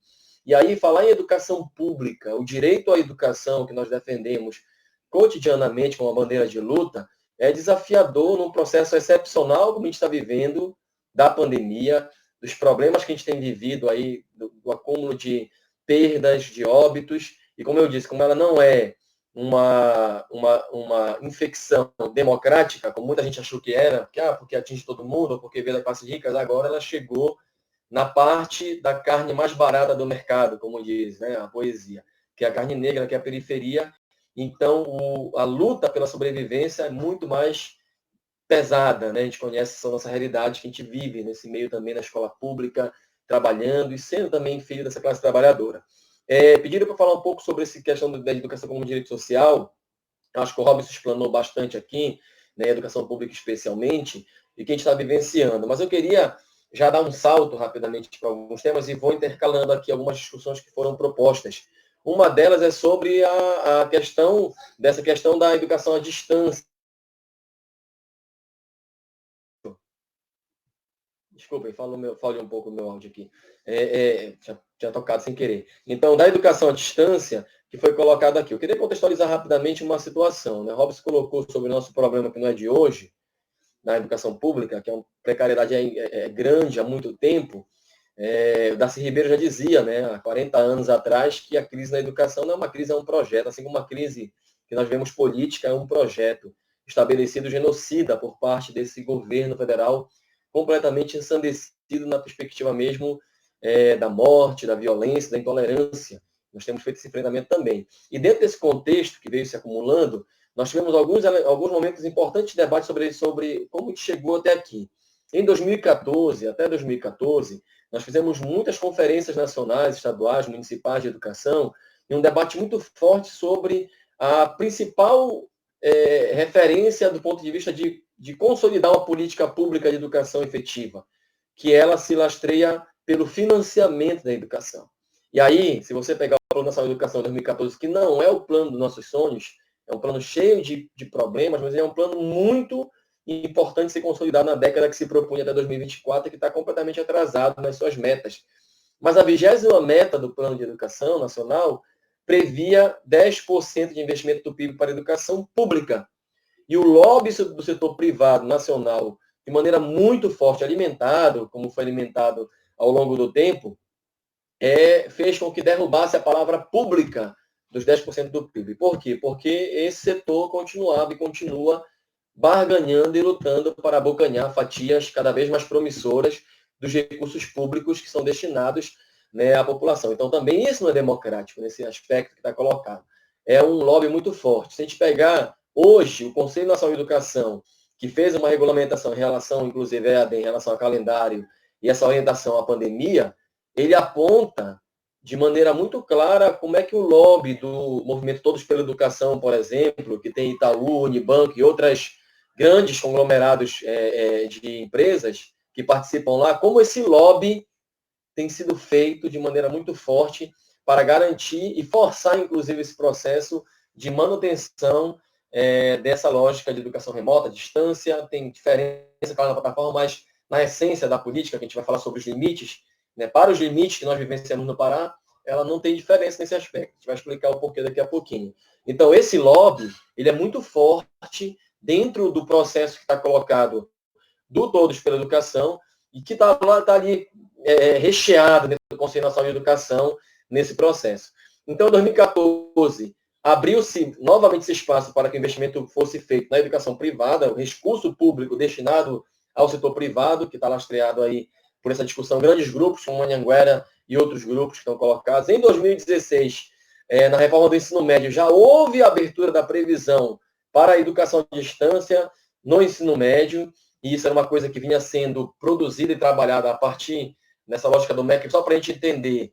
E aí, falar em educação pública, o direito à educação que nós defendemos cotidianamente com uma bandeira de luta, é desafiador num processo excepcional como a gente está vivendo, da pandemia, dos problemas que a gente tem vivido aí, do acúmulo de perdas, de óbitos, e como eu disse, como ela não é uma infecção democrática, como muita gente achou que era, porque atinge todo mundo, ou porque veio da classe rica, agora ela chegou na parte da carne mais barata do mercado, como diz, né, a poesia, que é a carne negra, que é a periferia. Então, a luta pela sobrevivência é muito mais pesada, né? A gente conhece essa nossa realidade que a gente vive nesse meio também na escola pública, trabalhando e sendo também filho dessa classe trabalhadora. Pediram para falar um pouco sobre essa questão da educação como direito social. Acho que o Robson explanou bastante aqui, né, educação pública especialmente, e que a gente está vivenciando. Mas eu queria já dar um salto rapidamente para alguns temas e vou intercalando aqui algumas discussões que foram propostas. Uma delas é sobre a questão da educação à distância. Desculpem, falei um pouco o meu áudio aqui. Tinha tocado sem querer. Então, da educação à distância, que foi colocado aqui. Eu queria contextualizar rapidamente uma situação. Né? Robson colocou sobre o nosso problema, que não é de hoje, na educação pública, que é uma precariedade grande há muito tempo. Darcy Ribeiro já dizia, né, há 40 anos atrás, que a crise na educação não é uma crise, é um projeto. Assim como uma crise que nós vemos política, é um projeto estabelecido genocida por parte desse governo federal, completamente ensandecido na perspectiva mesmo da morte, da violência, da intolerância. Nós temos feito esse enfrentamento também. E dentro desse contexto que veio se acumulando, nós tivemos alguns momentos importantes de debate sobre como a gente chegou até aqui. Em 2014, até 2014, nós fizemos muitas conferências nacionais, estaduais, municipais de educação, e um debate muito forte sobre a principal referência do ponto de vista de consolidar uma política pública de educação efetiva, que ela se lastreia pelo financiamento da educação. E aí, se você pegar o Plano Nacional de Educação de 2014, que não é o plano dos nossos sonhos, é um plano cheio de problemas, mas é um plano muito importante ser consolidado na década que se propunha até 2024, que está completamente atrasado nas suas metas. Mas a 20ª meta do Plano de Educação Nacional previa 10% de investimento do PIB para a educação pública. E o lobby do setor privado nacional, de maneira muito forte, alimentado, como foi alimentado ao longo do tempo, fez com que derrubasse a palavra pública dos 10% do PIB. Por quê? Porque esse setor continuava e continua barganhando e lutando para abocanhar fatias cada vez mais promissoras dos recursos públicos que são destinados, né, à população. Então, também isso não é democrático, nesse aspecto que está colocado. É um lobby muito forte. Se a gente pegar hoje o Conselho Nacional de Educação, que fez uma regulamentação em relação, inclusive, EAD, em relação ao calendário e essa orientação à pandemia, ele aponta de maneira muito clara como é que o lobby do movimento Todos pela Educação, por exemplo, que tem Itaú, Unibanco e outras grandes conglomerados de empresas que participam lá, como esse lobby tem sido feito de maneira muito forte para garantir e forçar, inclusive, esse processo de manutenção dessa lógica de educação remota, distância. Tem diferença, claro, na plataforma, mas na essência da política, que a gente vai falar sobre os limites, né, para os limites que nós vivenciamos no Pará, ela não tem diferença nesse aspecto. A gente vai explicar o porquê daqui a pouquinho. Então, esse lobby, ele é muito forte dentro do processo que está colocado do Todos pela Educação e que está ali recheado dentro do Conselho Nacional de Educação nesse processo. Então, em 2014, abriu-se novamente esse espaço para que o investimento fosse feito na educação privada, o recurso público destinado ao setor privado, que está lastreado aí por essa discussão, grandes grupos, como Anhanguera e outros grupos que estão colocados. Em 2016, na reforma do ensino médio, já houve a abertura da previsão para a educação à distância no ensino médio, e isso era uma coisa que vinha sendo produzida e trabalhada a partir nessa lógica do MEC, só para a gente entender.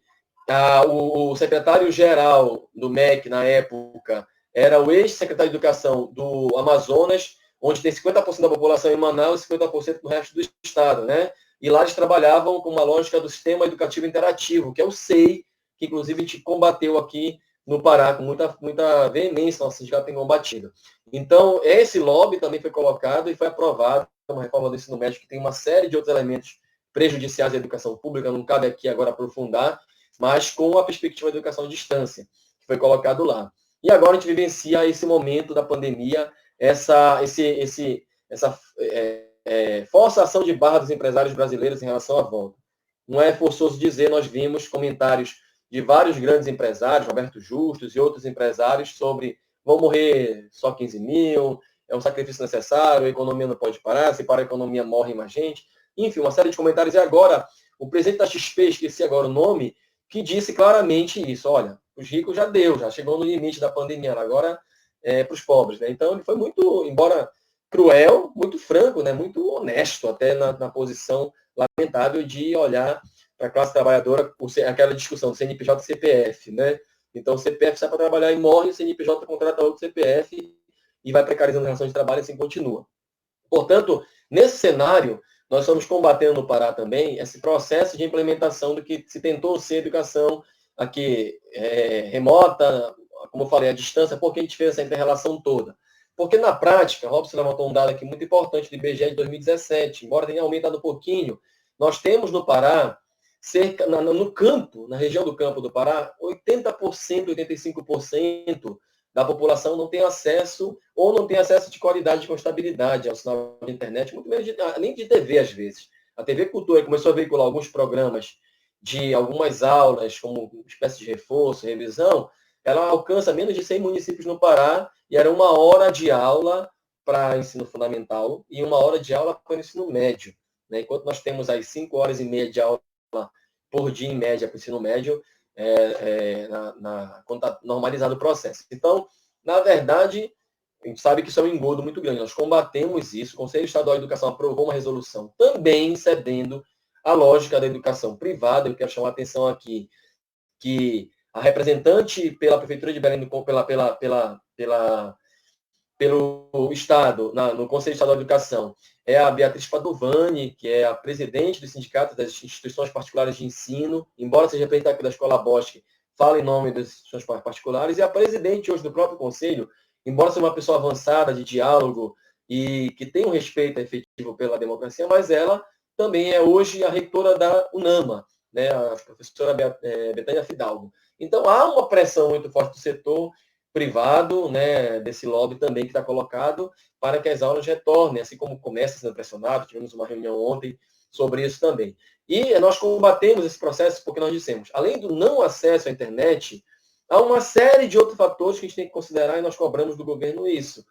O secretário-geral do MEC, na época, era o ex-secretário de Educação do Amazonas, onde tem 50% da população em Manaus e 50% no resto do estado, né? E lá eles trabalhavam com uma lógica do Sistema Educativo Interativo, que é o SEI, que inclusive a gente combateu aqui no Pará com muita veemência, nosso sindicato tem combatido. Então, esse lobby também foi colocado e foi aprovado, uma reforma do ensino médio que tem uma série de outros elementos prejudiciais à educação pública, não cabe aqui agora aprofundar, mas com a perspectiva da educação à distância, que foi colocado lá. E agora a gente vivencia esse momento da pandemia, essa forçação de barra dos empresários brasileiros em relação à volta. Não é forçoso dizer, nós vimos comentários de vários grandes empresários, Roberto Justus e outros empresários, sobre vão morrer só 15 mil, é um sacrifício necessário, a economia não pode parar, se para a economia morre mais gente. Enfim, uma série de comentários. E agora, o presidente da XP, esqueci agora o nome, que disse claramente isso, olha, os ricos já deu, já chegou no limite da pandemia, agora é para os pobres. Né? Então, ele foi muito, embora cruel, muito franco, né? Muito honesto até na posição lamentável de olhar para a classe trabalhadora, aquela discussão do CNPJ e CPF. Né? Então, o CPF sai para trabalhar e morre, o CNPJ contrata outro CPF e vai precarizando a relação de trabalho e assim continua. Portanto, nesse cenário, nós estamos combatendo no Pará também esse processo de implementação do que se tentou ser educação aqui remota, como eu falei, à distância, porque a gente fez essa inter-relação toda. Porque na prática, Robson levantou um dado aqui muito importante do IBGE de 2017, embora tenha aumentado um pouquinho, nós temos no Pará, no campo, na região do campo do Pará, 80%, 85% da população não tem acesso, ou não tem acesso de qualidade, com estabilidade ao sinal de internet, muito menos nem de TV, às vezes. A TV Cultura começou a veicular alguns programas de algumas aulas, como uma espécie de reforço, revisão, ela alcança menos de 100 municípios no Pará, e era 1 hora de aula para ensino fundamental e 1 hora de aula para o ensino médio. Né? Enquanto nós temos aí 5 horas e meia de aula por dia, em média, para o ensino médio, quando está normalizado o processo. Então, na verdade, a gente sabe que isso é um engodo muito grande. Nós combatemos isso. O Conselho Estadual de Educação aprovou uma resolução também cedendo à lógica da educação privada. Eu quero chamar a atenção aqui que a representante pela Prefeitura de Belém, pelo Estado, no Conselho Estadual de Educação, é a Beatriz Padovani, que é a presidente do Sindicato das Instituições Particulares de Ensino, embora seja representante aqui da Escola Bosque, fala em nome das instituições particulares, e a presidente hoje do próprio Conselho, embora seja uma pessoa avançada de diálogo e que tem um respeito efetivo pela democracia, mas ela também é hoje a reitora da UNAMA, né, a professora Betânia Fidalgo. Então, há uma pressão muito forte do setor privado, né, desse lobby também que está colocado para que as aulas retornem, assim como começa sendo pressionado. Tivemos uma reunião ontem sobre isso também. E nós combatemos esse processo porque nós dissemos, além do não acesso à internet, há uma série de outros fatores que a gente tem que considerar e nós cobramos do governo isso.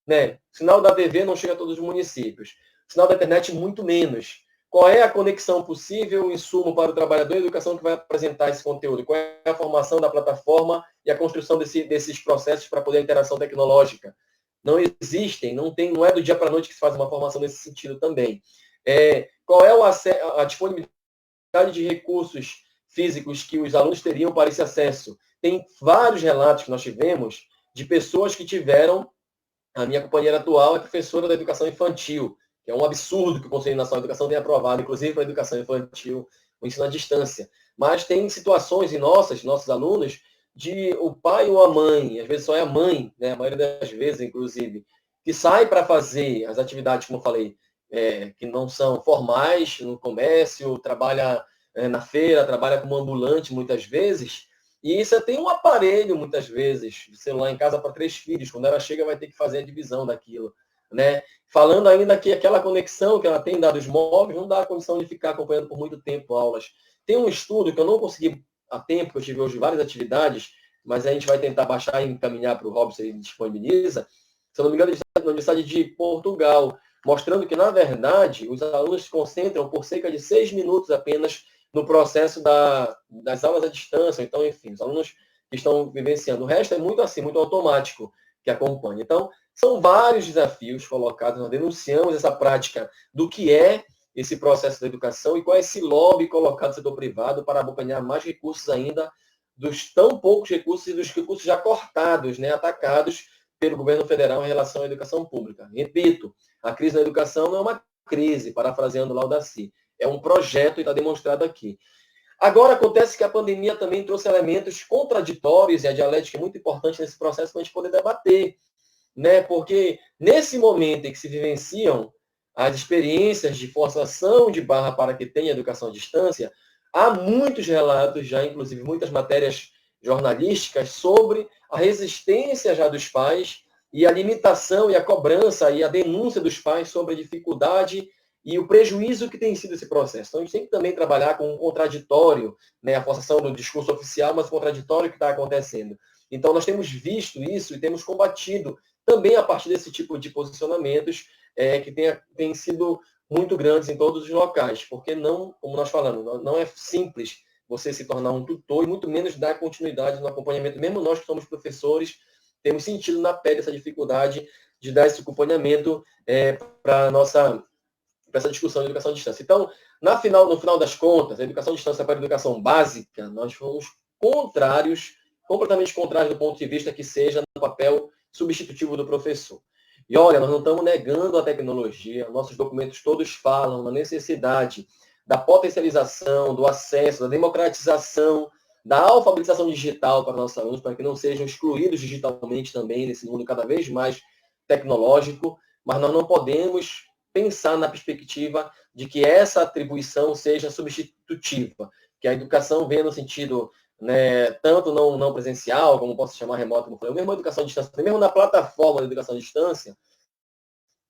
Né? O sinal da TV não chega a todos os municípios. O sinal da internet, muito menos. Qual é a conexão possível, o insumo para o trabalhador e a educação que vai apresentar esse conteúdo? Qual é a formação da plataforma e a construção desses processos para poder a interação tecnológica? Não existem, não é do dia para a noite que se faz uma formação nesse sentido também. Qual é a disponibilidade de recursos físicos que os alunos teriam para esse acesso? Tem vários relatos que nós tivemos de pessoas que tiveram. A minha companheira atual é professora da educação infantil, que é um absurdo que o Conselho Nacional de Educação tenha aprovado, inclusive para a educação infantil, o ensino à distância. Mas tem situações em nossos alunos, de o pai ou a mãe, às vezes só é a mãe, né, a maioria das vezes, inclusive, que sai para fazer as atividades, como eu falei, que não são formais, no comércio, trabalha na feira, trabalha como ambulante muitas vezes, e isso tem um aparelho, muitas vezes, de celular em casa para 3 filhos. Quando ela chega, vai ter que fazer a divisão daquilo. Né? Falando ainda que aquela conexão que ela tem em dados móveis não dá a condição de ficar acompanhando por muito tempo aulas. Tem um estudo que eu não consegui a tempo, que eu tive hoje várias atividades, mas a gente vai tentar baixar e encaminhar para o Robson e disponibiliza, se eu não me engano, na Universidade de Portugal, mostrando que, na verdade, os alunos se concentram por cerca de 6 minutos apenas no processo das aulas à distância. Então, enfim, os alunos que estão vivenciando. O resto é muito assim, muito automático que acompanha. Então, São vários desafios colocados, nós denunciamos essa prática do que é esse processo da educação e qual é esse lobby colocado no setor privado para abocanhar mais recursos ainda dos tão poucos recursos e dos recursos já cortados, né, atacados pelo governo federal em relação à educação pública. Repito, a crise da educação não é uma crise, parafraseando lá o Daci, é um projeto e está demonstrado aqui. Agora, acontece que a pandemia também trouxe elementos contraditórios e a dialética é muito importante nesse processo para a gente poder debater, né? Porque nesse momento em que se vivenciam as experiências de forçação de barra para que tenha educação à distância, há muitos relatos já, inclusive muitas matérias jornalísticas, sobre a resistência já dos pais e a limitação e a cobrança e a denúncia dos pais sobre a dificuldade e o prejuízo que tem sido esse processo. Então, a gente tem que também trabalhar com um contraditório, né, a forçação do discurso oficial, mas o contraditório que está acontecendo. Então, nós temos visto isso e temos combatido também a partir desse tipo de posicionamentos que tem sido muito grandes em todos os locais, porque não, como nós falamos, não é simples você se tornar um tutor e muito menos dar continuidade no acompanhamento. Mesmo nós que somos professores, temos sentido na pele essa dificuldade de dar esse acompanhamento para essa discussão de educação à distância. Então, no final das contas, a educação à distância para a educação básica, nós fomos completamente contrários do ponto de vista que seja no papel substitutivo do professor. E olha, nós não estamos negando a tecnologia, nossos documentos todos falam na necessidade da potencialização, do acesso, da democratização, da alfabetização digital para nossos alunos, para que não sejam excluídos digitalmente também nesse mundo cada vez mais tecnológico, mas nós não podemos pensar na perspectiva de que essa atribuição seja substitutiva, que a educação venha no sentido, né, tanto não presencial, como posso chamar remoto, como falei, mesmo a educação à distância, mesmo na plataforma da educação à distância,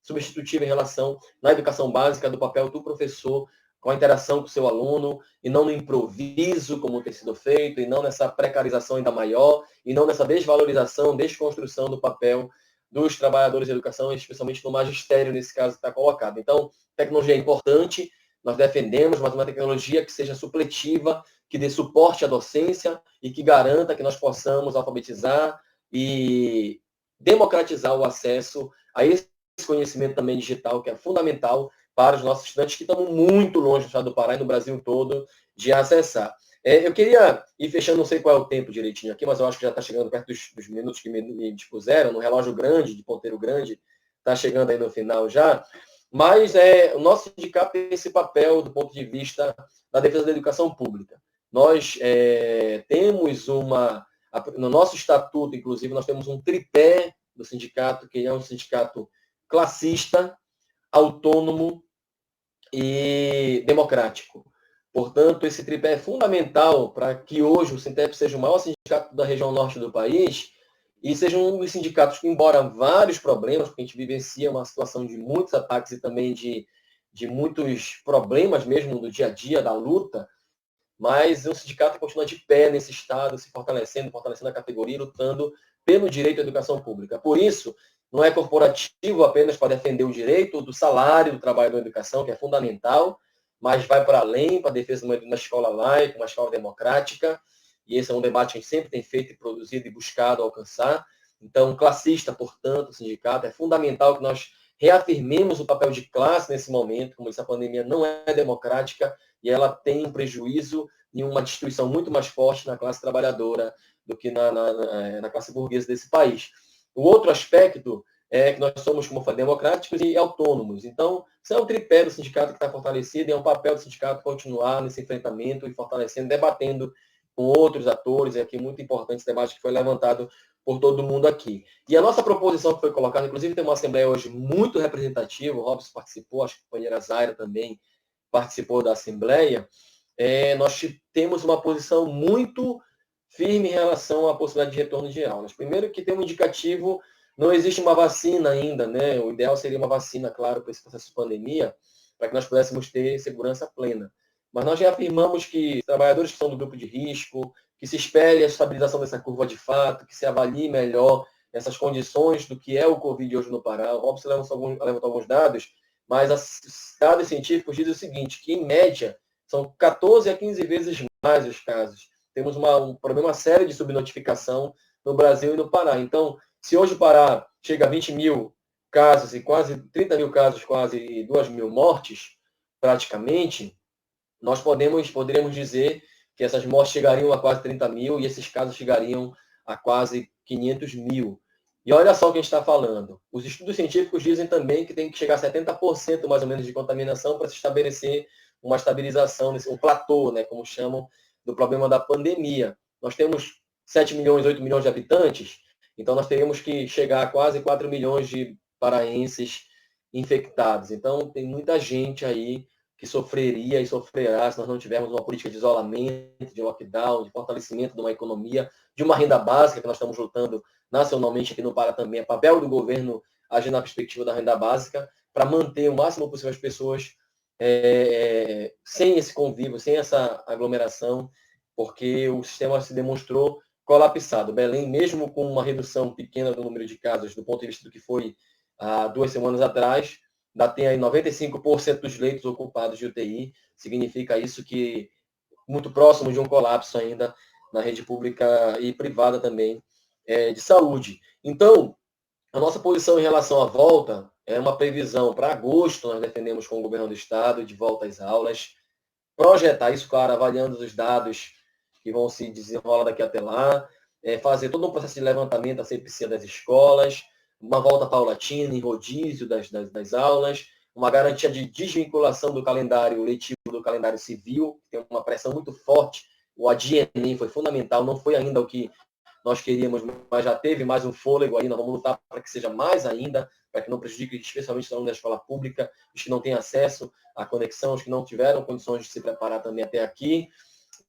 substitutiva em relação na educação básica do papel do professor com a interação com o seu aluno, e não no improviso, como tem sido feito, e não nessa precarização ainda maior, e não nessa desvalorização, desconstrução do papel dos trabalhadores de educação, especialmente no magistério, nesse caso, que está colocado. Então, tecnologia é importante, nós defendemos, mas uma tecnologia que seja supletiva, que dê suporte à docência e que garanta que nós possamos alfabetizar e democratizar o acesso a esse conhecimento também digital, que é fundamental para os nossos estudantes que estão muito longe do estado do Pará e no Brasil todo de acessar. Eu queria ir fechando, não sei qual é o tempo direitinho aqui, mas eu acho que já está chegando perto dos minutos que me dispuseram, no relógio grande, de ponteiro grande, está chegando aí no final já. Mas o nosso sindicato tem esse papel do ponto de vista da defesa da educação pública. Nós temos no nosso estatuto, inclusive, nós temos um tripé do sindicato, que é um sindicato classista, autônomo e democrático. Portanto, esse tripé é fundamental para que hoje o Sintep seja o maior sindicato da região norte do país e seja um dos sindicatos que, embora vários problemas, porque a gente vivencia uma situação de muitos ataques e também de muitos problemas mesmo do dia a dia, da luta, mas o sindicato continua de pé nesse estado, se fortalecendo a categoria, lutando pelo direito à educação pública. Por isso, não é corporativo apenas para defender o direito do salário do trabalho da educação, que é fundamental, mas vai para além, para a defesa de uma escola laica, uma escola democrática, e esse é um debate que a gente sempre tem feito e produzido e buscado alcançar. Então, classista, portanto, o sindicato, é fundamental que nós reafirmemos o papel de classe nesse momento, como essa pandemia não é democrática e ela tem um prejuízo e uma destruição muito mais forte na classe trabalhadora do que na classe burguesa desse país. O outro aspecto é que nós somos, como eu falei, democráticos e autônomos. Então, isso é um tripé do sindicato que está fortalecido e é um papel do sindicato continuar nesse enfrentamento e fortalecendo, debatendo com outros atores. É aqui muito importante esse debate que foi levantado por todo mundo aqui. E a nossa proposição que foi colocada, inclusive tem uma assembleia hoje muito representativa, o Robson participou, acho que a companheira Zaira também participou da assembleia. Nós temos uma posição muito firme em relação à possibilidade de retorno de aulas. Primeiro que tem um indicativo, não existe uma vacina ainda, né? O ideal seria uma vacina, claro, para esse processo de pandemia, para que nós pudéssemos ter segurança plena. Mas nós já afirmamos que trabalhadores que estão do grupo de risco, que se espere a estabilização dessa curva de fato, que se avalie melhor essas condições do que é o Covid hoje no Pará. O Robson levantou alguns dados, mas os dados científicos dizem o seguinte, que em média são 14 a 15 vezes mais os casos. Temos um problema sério de subnotificação no Brasil e no Pará. Então, Se hoje o Pará chega a 20 mil casos e quase 30 mil casos, quase 2 mil mortes, praticamente, nós poderíamos dizer que essas mortes chegariam a quase 30 mil e esses casos chegariam a quase 500 mil. E olha só o que a gente está falando. Os estudos científicos dizem também que tem que chegar a 70% mais ou menos de contaminação para se estabelecer uma estabilização, um platô, né, como chamam, do problema da pandemia. Nós temos 7 milhões, 8 milhões de habitantes, então nós teríamos que chegar a quase 4 milhões de paraenses infectados. Então tem muita gente aí que sofreria e sofrerá se nós não tivermos uma política de isolamento, de lockdown, de fortalecimento de uma economia, de uma renda básica, que nós estamos lutando nacionalmente aqui no Pará também. É papel do governo agir na perspectiva da renda básica para manter o máximo possível as pessoas sem esse convívio, sem essa aglomeração, porque o sistema se demonstrou colapsado. Belém, mesmo com uma redução pequena do número de casos, do ponto de vista do que foi há 2 semanas atrás, ainda tem aí 95% dos leitos ocupados de UTI. Significa isso que muito próximo de um colapso ainda na rede pública e privada também de saúde. Então, a nossa posição em relação à volta é uma previsão para agosto, nós defendemos com o governo do estado de volta às aulas, projetar isso, claro, avaliando os dados que vão se desenrolar daqui até lá, fazer todo um processo de levantamento da CPC das escolas, uma volta paulatina em rodízio das aulas, uma garantia de desvinculação do calendário letivo do calendário civil, que tem uma pressão muito forte. O ADIENEM foi fundamental, não foi ainda o que nós queríamos, mas já teve mais um fôlego aí, nós vamos lutar para que seja mais ainda, para que não prejudique especialmente os alunos da escola pública, os que não têm acesso à conexão, os que não tiveram condições de se preparar também até aqui.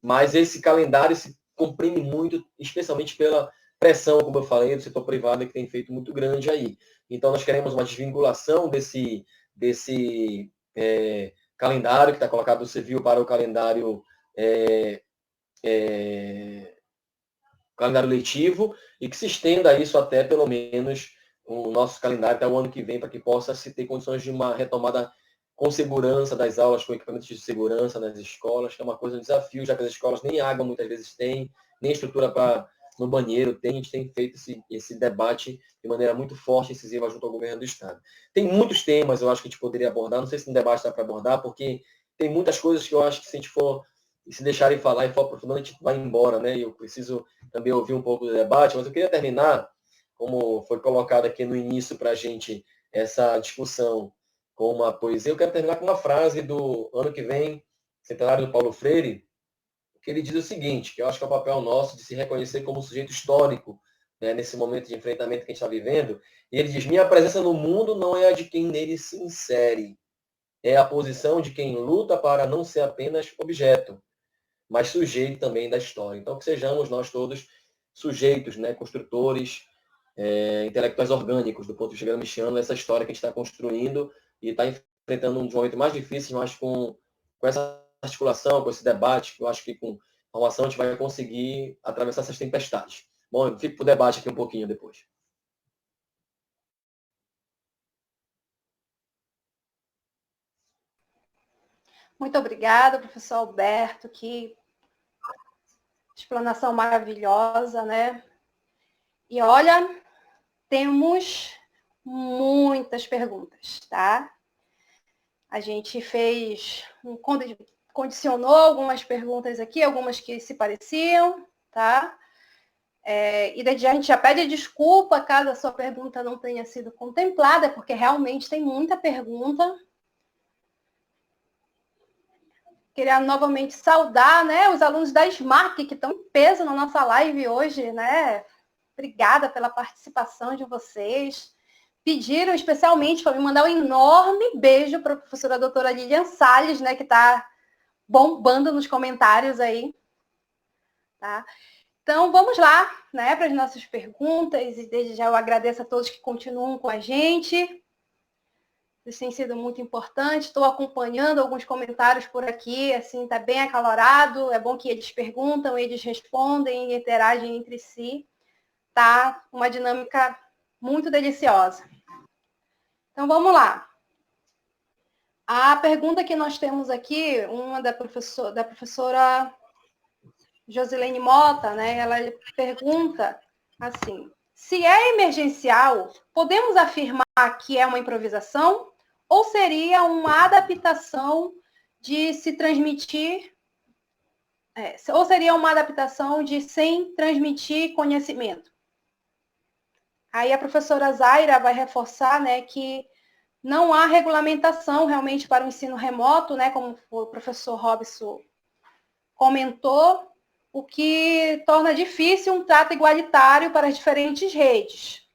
Mas esse calendário se comprime muito, especialmente pela pressão, como eu falei, do setor privado, que tem feito muito grande aí. Então, nós queremos uma desvinculação desse calendário que está colocado no civil para o calendário calendário letivo e que se estenda isso até, pelo menos, o nosso calendário até o ano que vem, para que possa se ter condições de uma retomada com segurança das aulas, com equipamentos de segurança nas escolas, que é uma coisa, um desafio, já que as escolas nem água muitas vezes têm, nem estrutura para no banheiro tem. A gente tem feito esse debate de maneira muito forte e incisiva junto ao governo do estado. Tem muitos temas, eu acho que a gente poderia abordar, não sei se no debate dá para abordar, porque tem muitas coisas que eu acho que se a gente for se deixarem falar e for aprofundando, a gente vai embora, né? E eu preciso também ouvir um pouco do debate, mas eu queria terminar, como foi colocado aqui no início para a gente essa discussão com uma poesia, eu quero terminar com uma frase do ano que vem, centenário do Paulo Freire, que ele diz o seguinte, que eu acho que é o papel nosso de se reconhecer como sujeito histórico, né, nesse momento de enfrentamento que a gente está vivendo. E ele diz: minha presença no mundo não é a de quem nele se insere, é a posição de quem luta para não ser apenas objeto, mas sujeito também da história. Então, que sejamos nós todos sujeitos, né, construtores, intelectuais orgânicos, do ponto de vista gramsciano, essa história que a gente está construindo e está enfrentando um dos momentos mais difíceis, mas com essa articulação, com esse debate, eu acho que com formação a gente vai conseguir atravessar essas tempestades. Bom, eu fico para o debate aqui um pouquinho depois. Muito obrigada, professor Alberto, que explanação maravilhosa, né? E olha, temos muitas perguntas, tá? A gente condicionou algumas perguntas aqui, algumas que se pareciam, tá? E desde já a gente já pede desculpa caso a sua pergunta não tenha sido contemplada, porque realmente tem muita pergunta. Queria novamente saudar, né, os alunos da SMARC, que estão em peso na nossa live hoje, né? Obrigada pela participação de vocês. Pediram especialmente para me mandar um enorme beijo para a professora doutora Lilian Salles, né, que está bombando nos comentários aí. Tá? Então, vamos lá, né, para as nossas perguntas. E desde já eu agradeço a todos que continuam com a gente. Isso tem sido muito importante. Estou acompanhando alguns comentários por aqui, assim, está bem acalorado. É bom que eles perguntam, eles respondem e interagem entre si. Tá uma dinâmica muito deliciosa. Então, vamos lá. A pergunta que nós temos aqui, uma da professora Josilene Mota, né? Ela pergunta assim: Se é emergencial, podemos afirmar que é uma improvisação ou seria uma adaptação de se transmitir, ou seria uma adaptação de sem transmitir conhecimento? Aí a professora Zaira vai reforçar, né, que não há regulamentação realmente para o ensino remoto, né, como o professor Robson comentou, o que torna difícil um trato igualitário para as diferentes redes.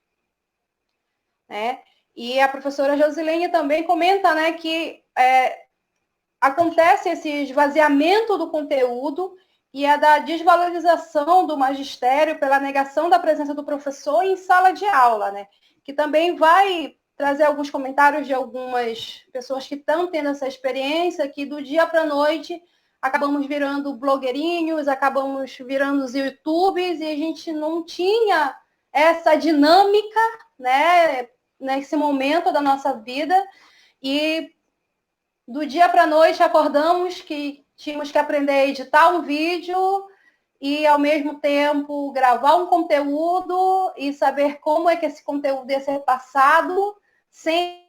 Né? E a professora Josilene também comenta, né, que acontece esse esvaziamento do conteúdo e a da desvalorização do magistério pela negação da presença do professor em sala de aula, né? Que também vai trazer alguns comentários de algumas pessoas que estão tendo essa experiência, que do dia para a noite acabamos virando blogueirinhos, acabamos virando os YouTubes, e a gente não tinha essa dinâmica, né, nesse momento da nossa vida, e do dia para a noite acordamos que tínhamos que aprender a editar um vídeo e, ao mesmo tempo, gravar um conteúdo e saber como é que esse conteúdo ia ser passado sem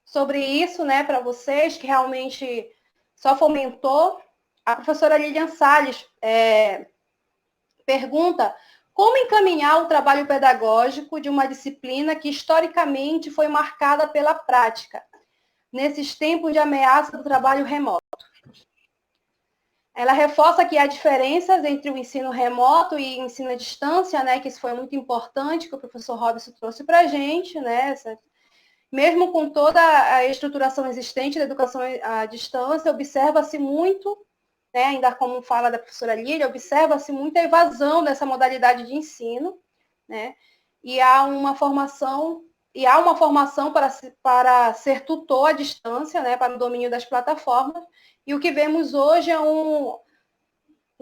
sobre isso, né, para vocês, que realmente só fomentou. A professora Lilian Salles pergunta como encaminhar o trabalho pedagógico de uma disciplina que historicamente foi marcada pela prática, nesses tempos de ameaça do trabalho remoto. Ela reforça que há diferenças entre o ensino remoto e o ensino à distância, né, que isso foi muito importante, que o professor Robson trouxe para a gente, né, mesmo com toda a estruturação existente da educação à distância, observa-se muito, né, ainda como fala da professora Lília, observa-se muita evasão dessa modalidade de ensino, né, e há uma formação para ser tutor à distância, né, para o domínio das plataformas, e o que vemos hoje é um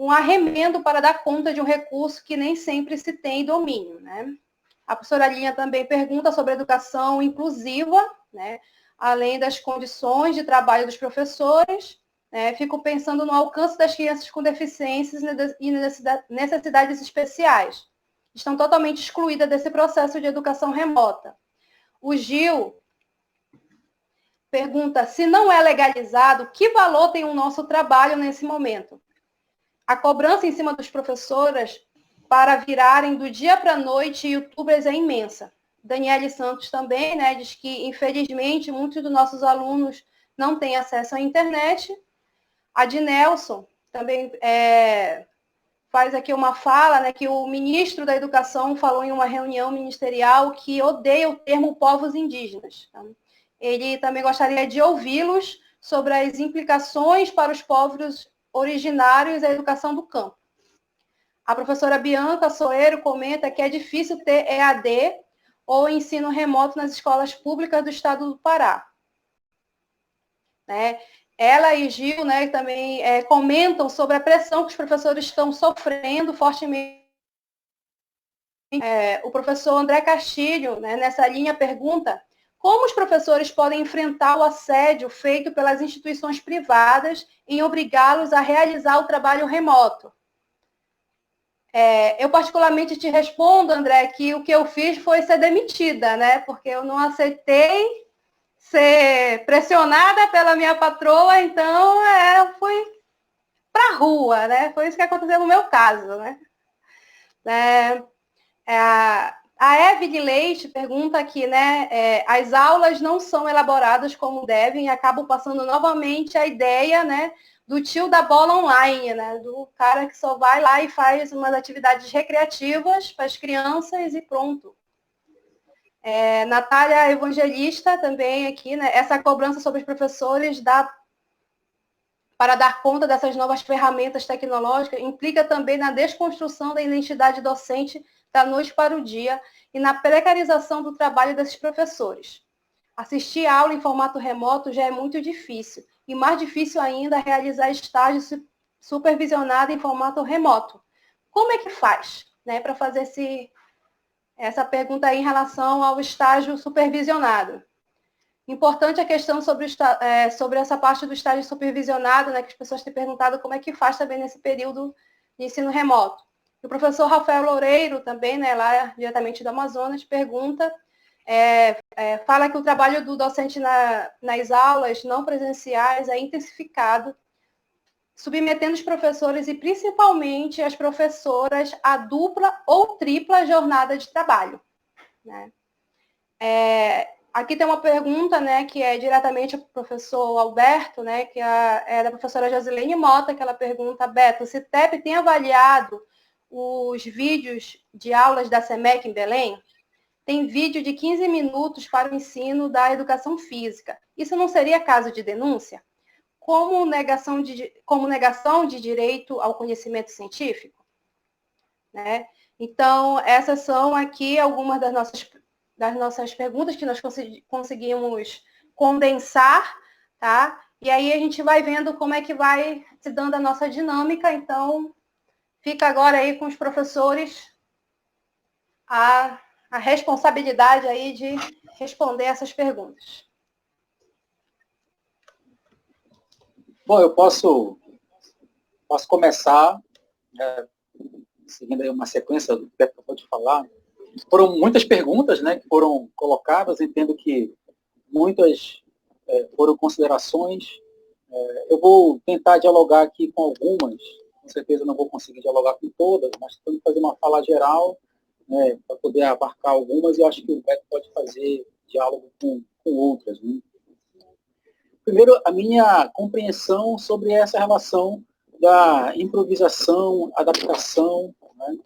arremendo para dar conta de um recurso que nem sempre se tem domínio, né. A professora Linha também pergunta sobre a educação inclusiva, né, além das condições de trabalho dos professores. Fico pensando no alcance das crianças com deficiências e necessidades especiais. Estão totalmente excluídas desse processo de educação remota. O Gil pergunta, se não é legalizado, que valor tem o nosso trabalho nesse momento? A cobrança em cima dos professores para virarem do dia para a noite youtubers é imensa. Daniele Santos também, né, diz que, infelizmente, muitos dos nossos alunos não têm acesso à internet. A de Nelson também faz aqui uma fala, né, que o ministro da Educação falou em uma reunião ministerial que odeia o termo povos indígenas. Tá? Ele também gostaria de ouvi-los sobre as implicações para os povos originários da educação do campo. A professora Bianca Soeiro comenta que é difícil ter EAD ou ensino remoto nas escolas públicas do estado do Pará. Né? Ela e Gil, né, também comentam sobre a pressão que os professores estão sofrendo fortemente. O professor André Castilho, né, nessa linha, pergunta como os professores podem enfrentar o assédio feito pelas instituições privadas em obrigá-los a realizar o trabalho remoto. Eu particularmente te respondo, André, que o que eu fiz foi ser demitida, né, porque eu não aceitei ser pressionada pela minha patroa, então eu fui para a rua, né? Foi isso que aconteceu no meu caso, né? A Eve Leite pergunta aqui, né? As aulas não são elaboradas como devem e acabam passando novamente a ideia, né, do tio da bola online, né? Do cara que só vai lá e faz umas atividades recreativas para as crianças e pronto. Natália Evangelista também aqui, né? Essa cobrança sobre os professores para dar conta dessas novas ferramentas tecnológicas implica também na desconstrução da identidade docente da noite para o dia e na precarização do trabalho desses professores. Assistir a aula em formato remoto já é muito difícil, e mais difícil ainda realizar estágios supervisionados em formato remoto. Como é que faz, né, para fazer essa pergunta aí em relação ao estágio supervisionado? Importante a questão sobre essa parte do estágio supervisionado, né, que as pessoas têm perguntado como é que faz também nesse período de ensino remoto. O professor Rafael Loureiro, também, né, lá diretamente do Amazonas, pergunta, fala que o trabalho do docente nas aulas não presenciais é intensificado, submetendo os professores e principalmente as professoras a dupla ou tripla jornada de trabalho, né? Aqui tem uma pergunta, né, que é diretamente para o professor Alberto, né, que é da professora Josilene Mota, que ela pergunta: Beto, o CITEP tem avaliado os vídeos de aulas da SEMEC em Belém? Tem vídeo de 15 minutos para o ensino da educação física. Isso não seria caso de denúncia? Como negação de direito ao conhecimento científico? Né? Então, essas são aqui algumas das nossas perguntas que nós conseguimos condensar, tá? E aí a gente vai vendo como é que vai se dando a nossa dinâmica. Então, fica agora aí com os professores a responsabilidade aí de responder essas perguntas. Bom, eu posso começar, seguindo aí uma sequência do que Beto acabou de falar. Foram muitas perguntas, né, que foram colocadas, entendo que muitas foram considerações. Eu vou tentar dialogar aqui com algumas, com certeza não vou conseguir dialogar com todas, mas tentando fazer uma fala geral, né, para poder abarcar algumas, e eu acho que o Beto pode fazer diálogo com outras, né? Primeiro, a minha compreensão sobre essa relação da improvisação, adaptação, né?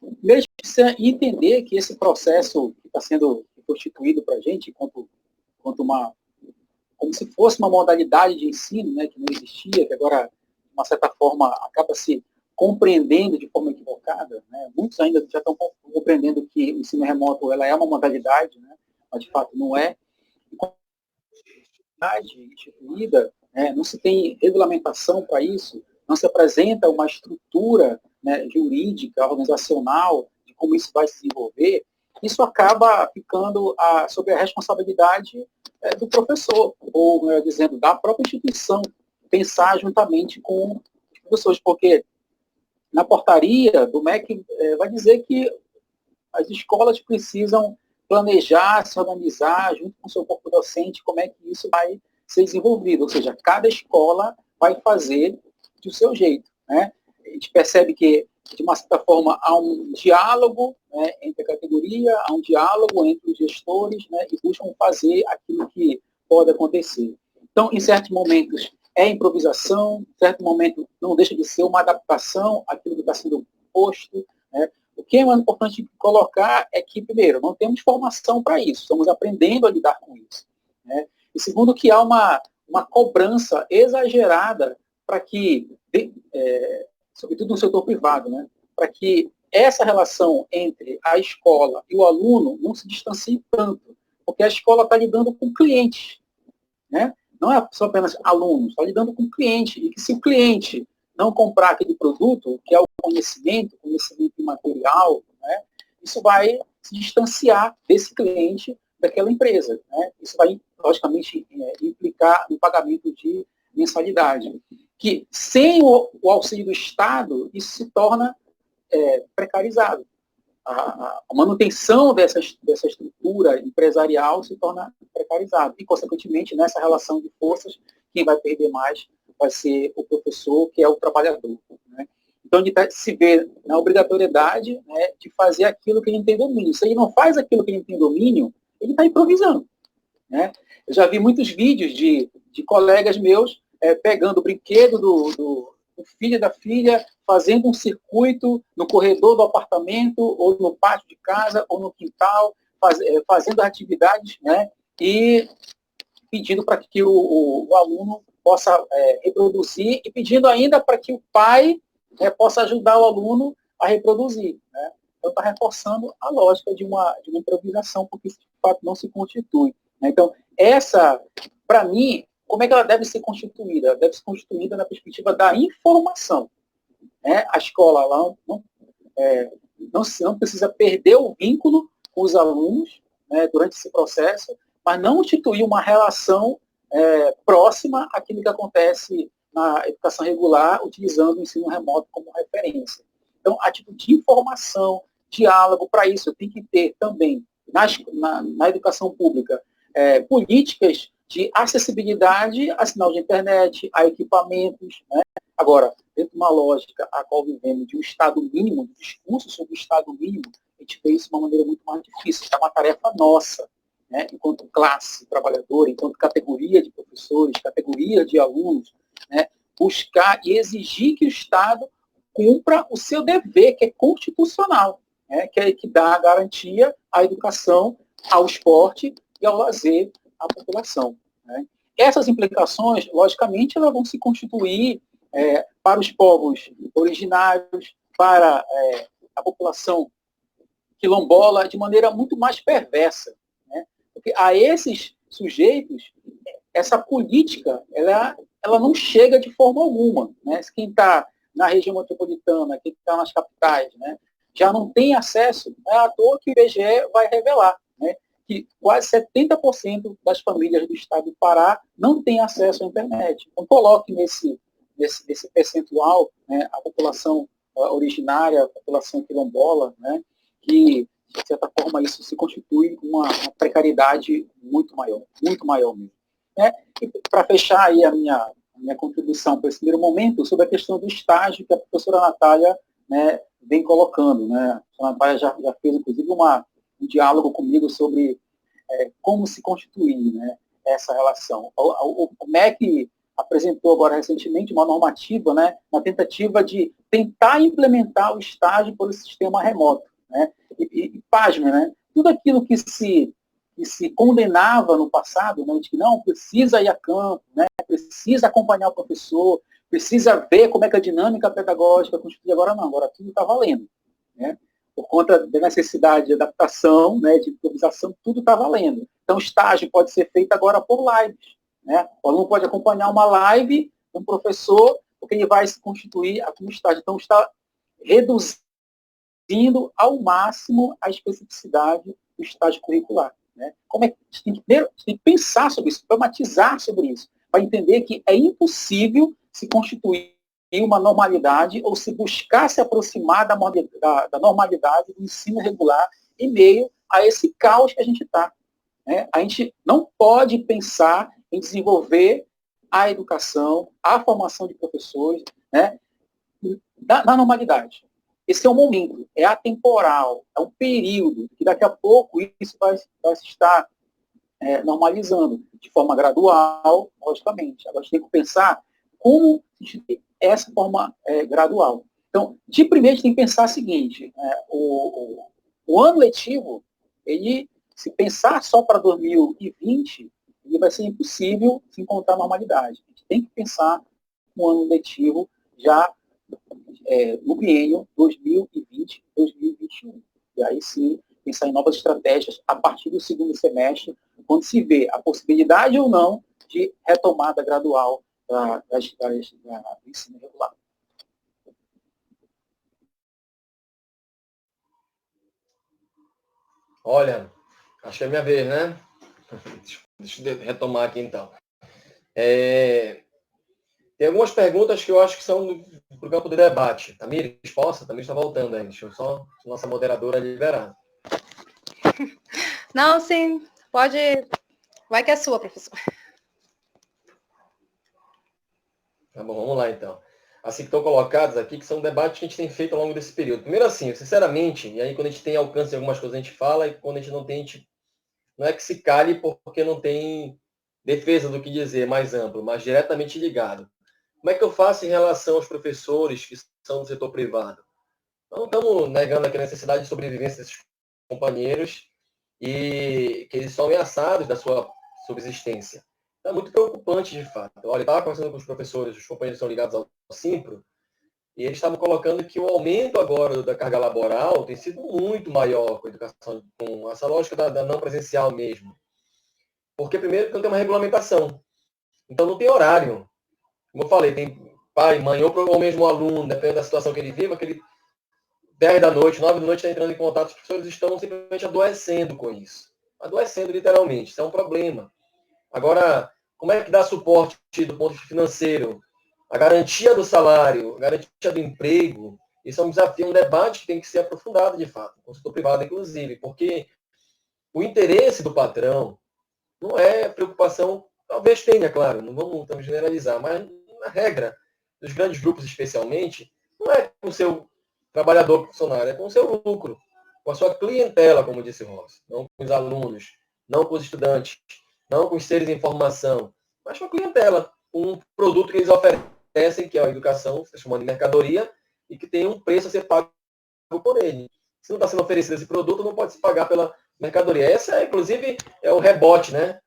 Primeiro, a gente precisa entender que esse processo que está sendo constituído para a gente, como se fosse uma modalidade de ensino, né, que não existia, que agora, de uma certa forma, acaba se compreendendo de forma equivocada, né? Muitos ainda já estão compreendendo que o ensino remoto ela é uma modalidade, né, mas de fato não é. Instituída, né, não se tem regulamentação para isso, não se apresenta uma estrutura, né, jurídica, organizacional, de como isso vai se desenvolver, isso acaba ficando sob a responsabilidade do professor, ou, melhor dizendo, da própria instituição, pensar juntamente com os professores, porque na portaria do MEC vai dizer que as escolas precisam planejar, se organizar junto com o seu corpo docente, como é que isso vai ser desenvolvido. Ou seja, cada escola vai fazer do seu jeito, né? A gente percebe que, de uma certa forma, há um diálogo, né, entre a categoria, há um diálogo entre os gestores, né, e buscam fazer aquilo que pode acontecer. Então, em certos momentos, é improvisação, em certo momento não deixa de ser uma adaptação àquilo que está sendo posto, né? O que é importante colocar é que, primeiro, não temos formação para isso, estamos aprendendo a lidar com isso, né? E segundo, que há uma cobrança exagerada para que, sobretudo no setor privado, né, para que essa relação entre a escola e o aluno não se distancie tanto, porque a escola está lidando com clientes, né? Não é só apenas alunos, está lidando com cliente, e que se o cliente não comprar aquele produto, que é o conhecimento imaterial, né, isso vai se distanciar desse cliente daquela empresa, né? Isso vai, logicamente, implicar no pagamento de mensalidade, que sem o auxílio do Estado, isso se torna precarizado. A manutenção dessa estrutura empresarial se torna precarizada. E, consequentemente, nessa relação de forças, quem vai perder mais vai ser o professor, que é o trabalhador, né? Então, ele se vê na obrigatoriedade, né, de fazer aquilo que ele tem domínio. Se ele não faz aquilo que ele tem domínio, ele está improvisando, né? Eu já vi muitos vídeos de colegas meus pegando o brinquedo do filho da filha, fazendo um circuito no corredor do apartamento, ou no pátio de casa, ou no quintal, fazendo atividades, né, e pedindo para que o aluno possa reproduzir, e pedindo ainda para que o pai possa ajudar o aluno a reproduzir, né? Então, está reforçando a lógica de uma improvisação, porque isso, de fato, não se constitui, né? Então, essa, para mim, como é que ela deve ser constituída? Ela deve ser constituída na perspectiva da informação, né? A escola ela não precisa perder o vínculo com os alunos, né, durante esse processo, mas não instituir uma relação próxima àquilo que acontece na educação regular, utilizando o ensino remoto como referência. Então, a título de informação, diálogo, para isso tem que ter também, na educação pública, políticas de acessibilidade a sinal de internet, a equipamentos, né? Agora, dentro de uma lógica a qual vivemos de um Estado mínimo, de discurso sobre o Estado mínimo, a gente vê isso de uma maneira muito mais difícil. É uma tarefa nossa, né? Enquanto classe trabalhadora, enquanto categoria de professores, categoria de alunos, né? Buscar e exigir que o Estado cumpra o seu dever, que é constitucional, né? Que é que dá a garantia à educação, ao esporte e ao lazer à população, né? Essas implicações, logicamente, elas vão se constituir para os povos originários, para a população quilombola, de maneira muito mais perversa, né? Porque a esses sujeitos, essa política, ela não chega de forma alguma, né? Quem está na região metropolitana, quem está nas capitais, né, já não tem acesso, não é à toa que o IBGE vai revelar, né, que quase 70% das famílias do estado do Pará não têm acesso à internet. Então, coloque nesse percentual, né, a população originária, a população quilombola, né, que, de certa forma, isso se constitui uma precariedade muito maior mesmo. Né? E para fechar aí a minha contribuição para esse primeiro momento, sobre a questão do estágio que a professora Natália, né, vem colocando, né? A professora Natália já fez, inclusive, um diálogo comigo sobre como se constituir, né, essa relação. O MEC apresentou agora recentemente uma normativa, né, uma tentativa de tentar implementar o estágio pelo sistema remoto, né? E pasme, né? Tudo aquilo que se condenava no passado, né, de que não precisa ir a campo, né, precisa acompanhar o professor, precisa ver como é que a dinâmica pedagógica constitui. Agora não, agora tudo está valendo, né? Por conta da necessidade de adaptação, né, de improvisação, tudo está valendo. Então, o estágio pode ser feito agora por lives, né? O aluno pode acompanhar uma live de um professor, porque ele vai se constituir como estágio. Então, está reduzindo ao máximo a especificidade do estágio curricular. Né? Como é que a gente tem que pensar sobre isso, problematizar sobre isso, para entender que é impossível se constituir uma normalidade ou se buscar se aproximar da normalidade do ensino regular em meio a esse caos que a gente está. Né? A gente não pode pensar em desenvolver a educação, a formação de professores, né, na normalidade. Esse é um momento, é atemporal, é um período, que daqui a pouco isso vai se estar normalizando, de forma gradual, logicamente. Agora a gente tem que pensar como essa forma gradual. Então, de primeiro, a gente tem que pensar o seguinte, o ano letivo, ele, se pensar só para 2020, ele vai ser impossível se encontrar normalidade. A gente tem que pensar no ano letivo já no biênio 2020-2021. E aí sim, pensar em novas estratégias a partir do segundo semestre, quando se vê a possibilidade ou não de retomada gradual do ensino regular. Olha, acho que é a minha vez, né? Deixa eu retomar aqui então. Tem algumas perguntas que eu acho que são para o campo de debate. Tamires, posso? Tamires está voltando aí. Deixa eu só nossa moderadora liberar. Não, sim, pode. Vai que é sua, professor. Tá bom, vamos lá então. Assim que estão colocados aqui, que são debates que a gente tem feito ao longo desse período. Primeiro assim, sinceramente, e aí quando a gente tem alcance em algumas coisas a gente fala, e quando a gente não tem, a gente não é que se cale porque não tem defesa do que dizer mais amplo, mas diretamente ligado. Como é que eu faço em relação aos professores que são do setor privado? Não estamos negando aqui a necessidade de sobrevivência desses companheiros e que eles são ameaçados da sua subsistência. É muito preocupante, de fato. Olha, eu estava conversando com os professores, os companheiros que são ligados ao Simpro, e eles estavam colocando que o aumento agora da carga laboral tem sido muito maior com a educação, com essa lógica da não presencial mesmo. Porque, primeiro, não tem uma regulamentação. Então, não tem horário. Como eu falei, tem pai, mãe, ou mesmo aluno, dependendo da situação que ele vive, aquele 10 da noite, 9 da noite está entrando em contato, os professores estão simplesmente adoecendo com isso. adoecendo literalmente. Isso é um problema. Agora, como é que dá suporte do ponto de vista financeiro? A garantia do salário, a garantia do emprego, isso é um desafio, um debate que tem que ser aprofundado, de fato, com o setor privado, inclusive, porque o interesse do patrão não é preocupação, talvez tenha, claro, não vamos generalizar, mas na regra, dos grandes grupos especialmente, não é com o seu trabalhador funcionário, é com o seu lucro, com a sua clientela, como disse Ross, não com os alunos, não com os estudantes, não com os seres em formação, mas com a clientela, com um produto que eles oferecem, que é a educação, se chamando de mercadoria, e que tem um preço a ser pago por ele. Se não está sendo oferecido esse produto, não pode se pagar pela mercadoria. Essa, inclusive, é o rebote, né,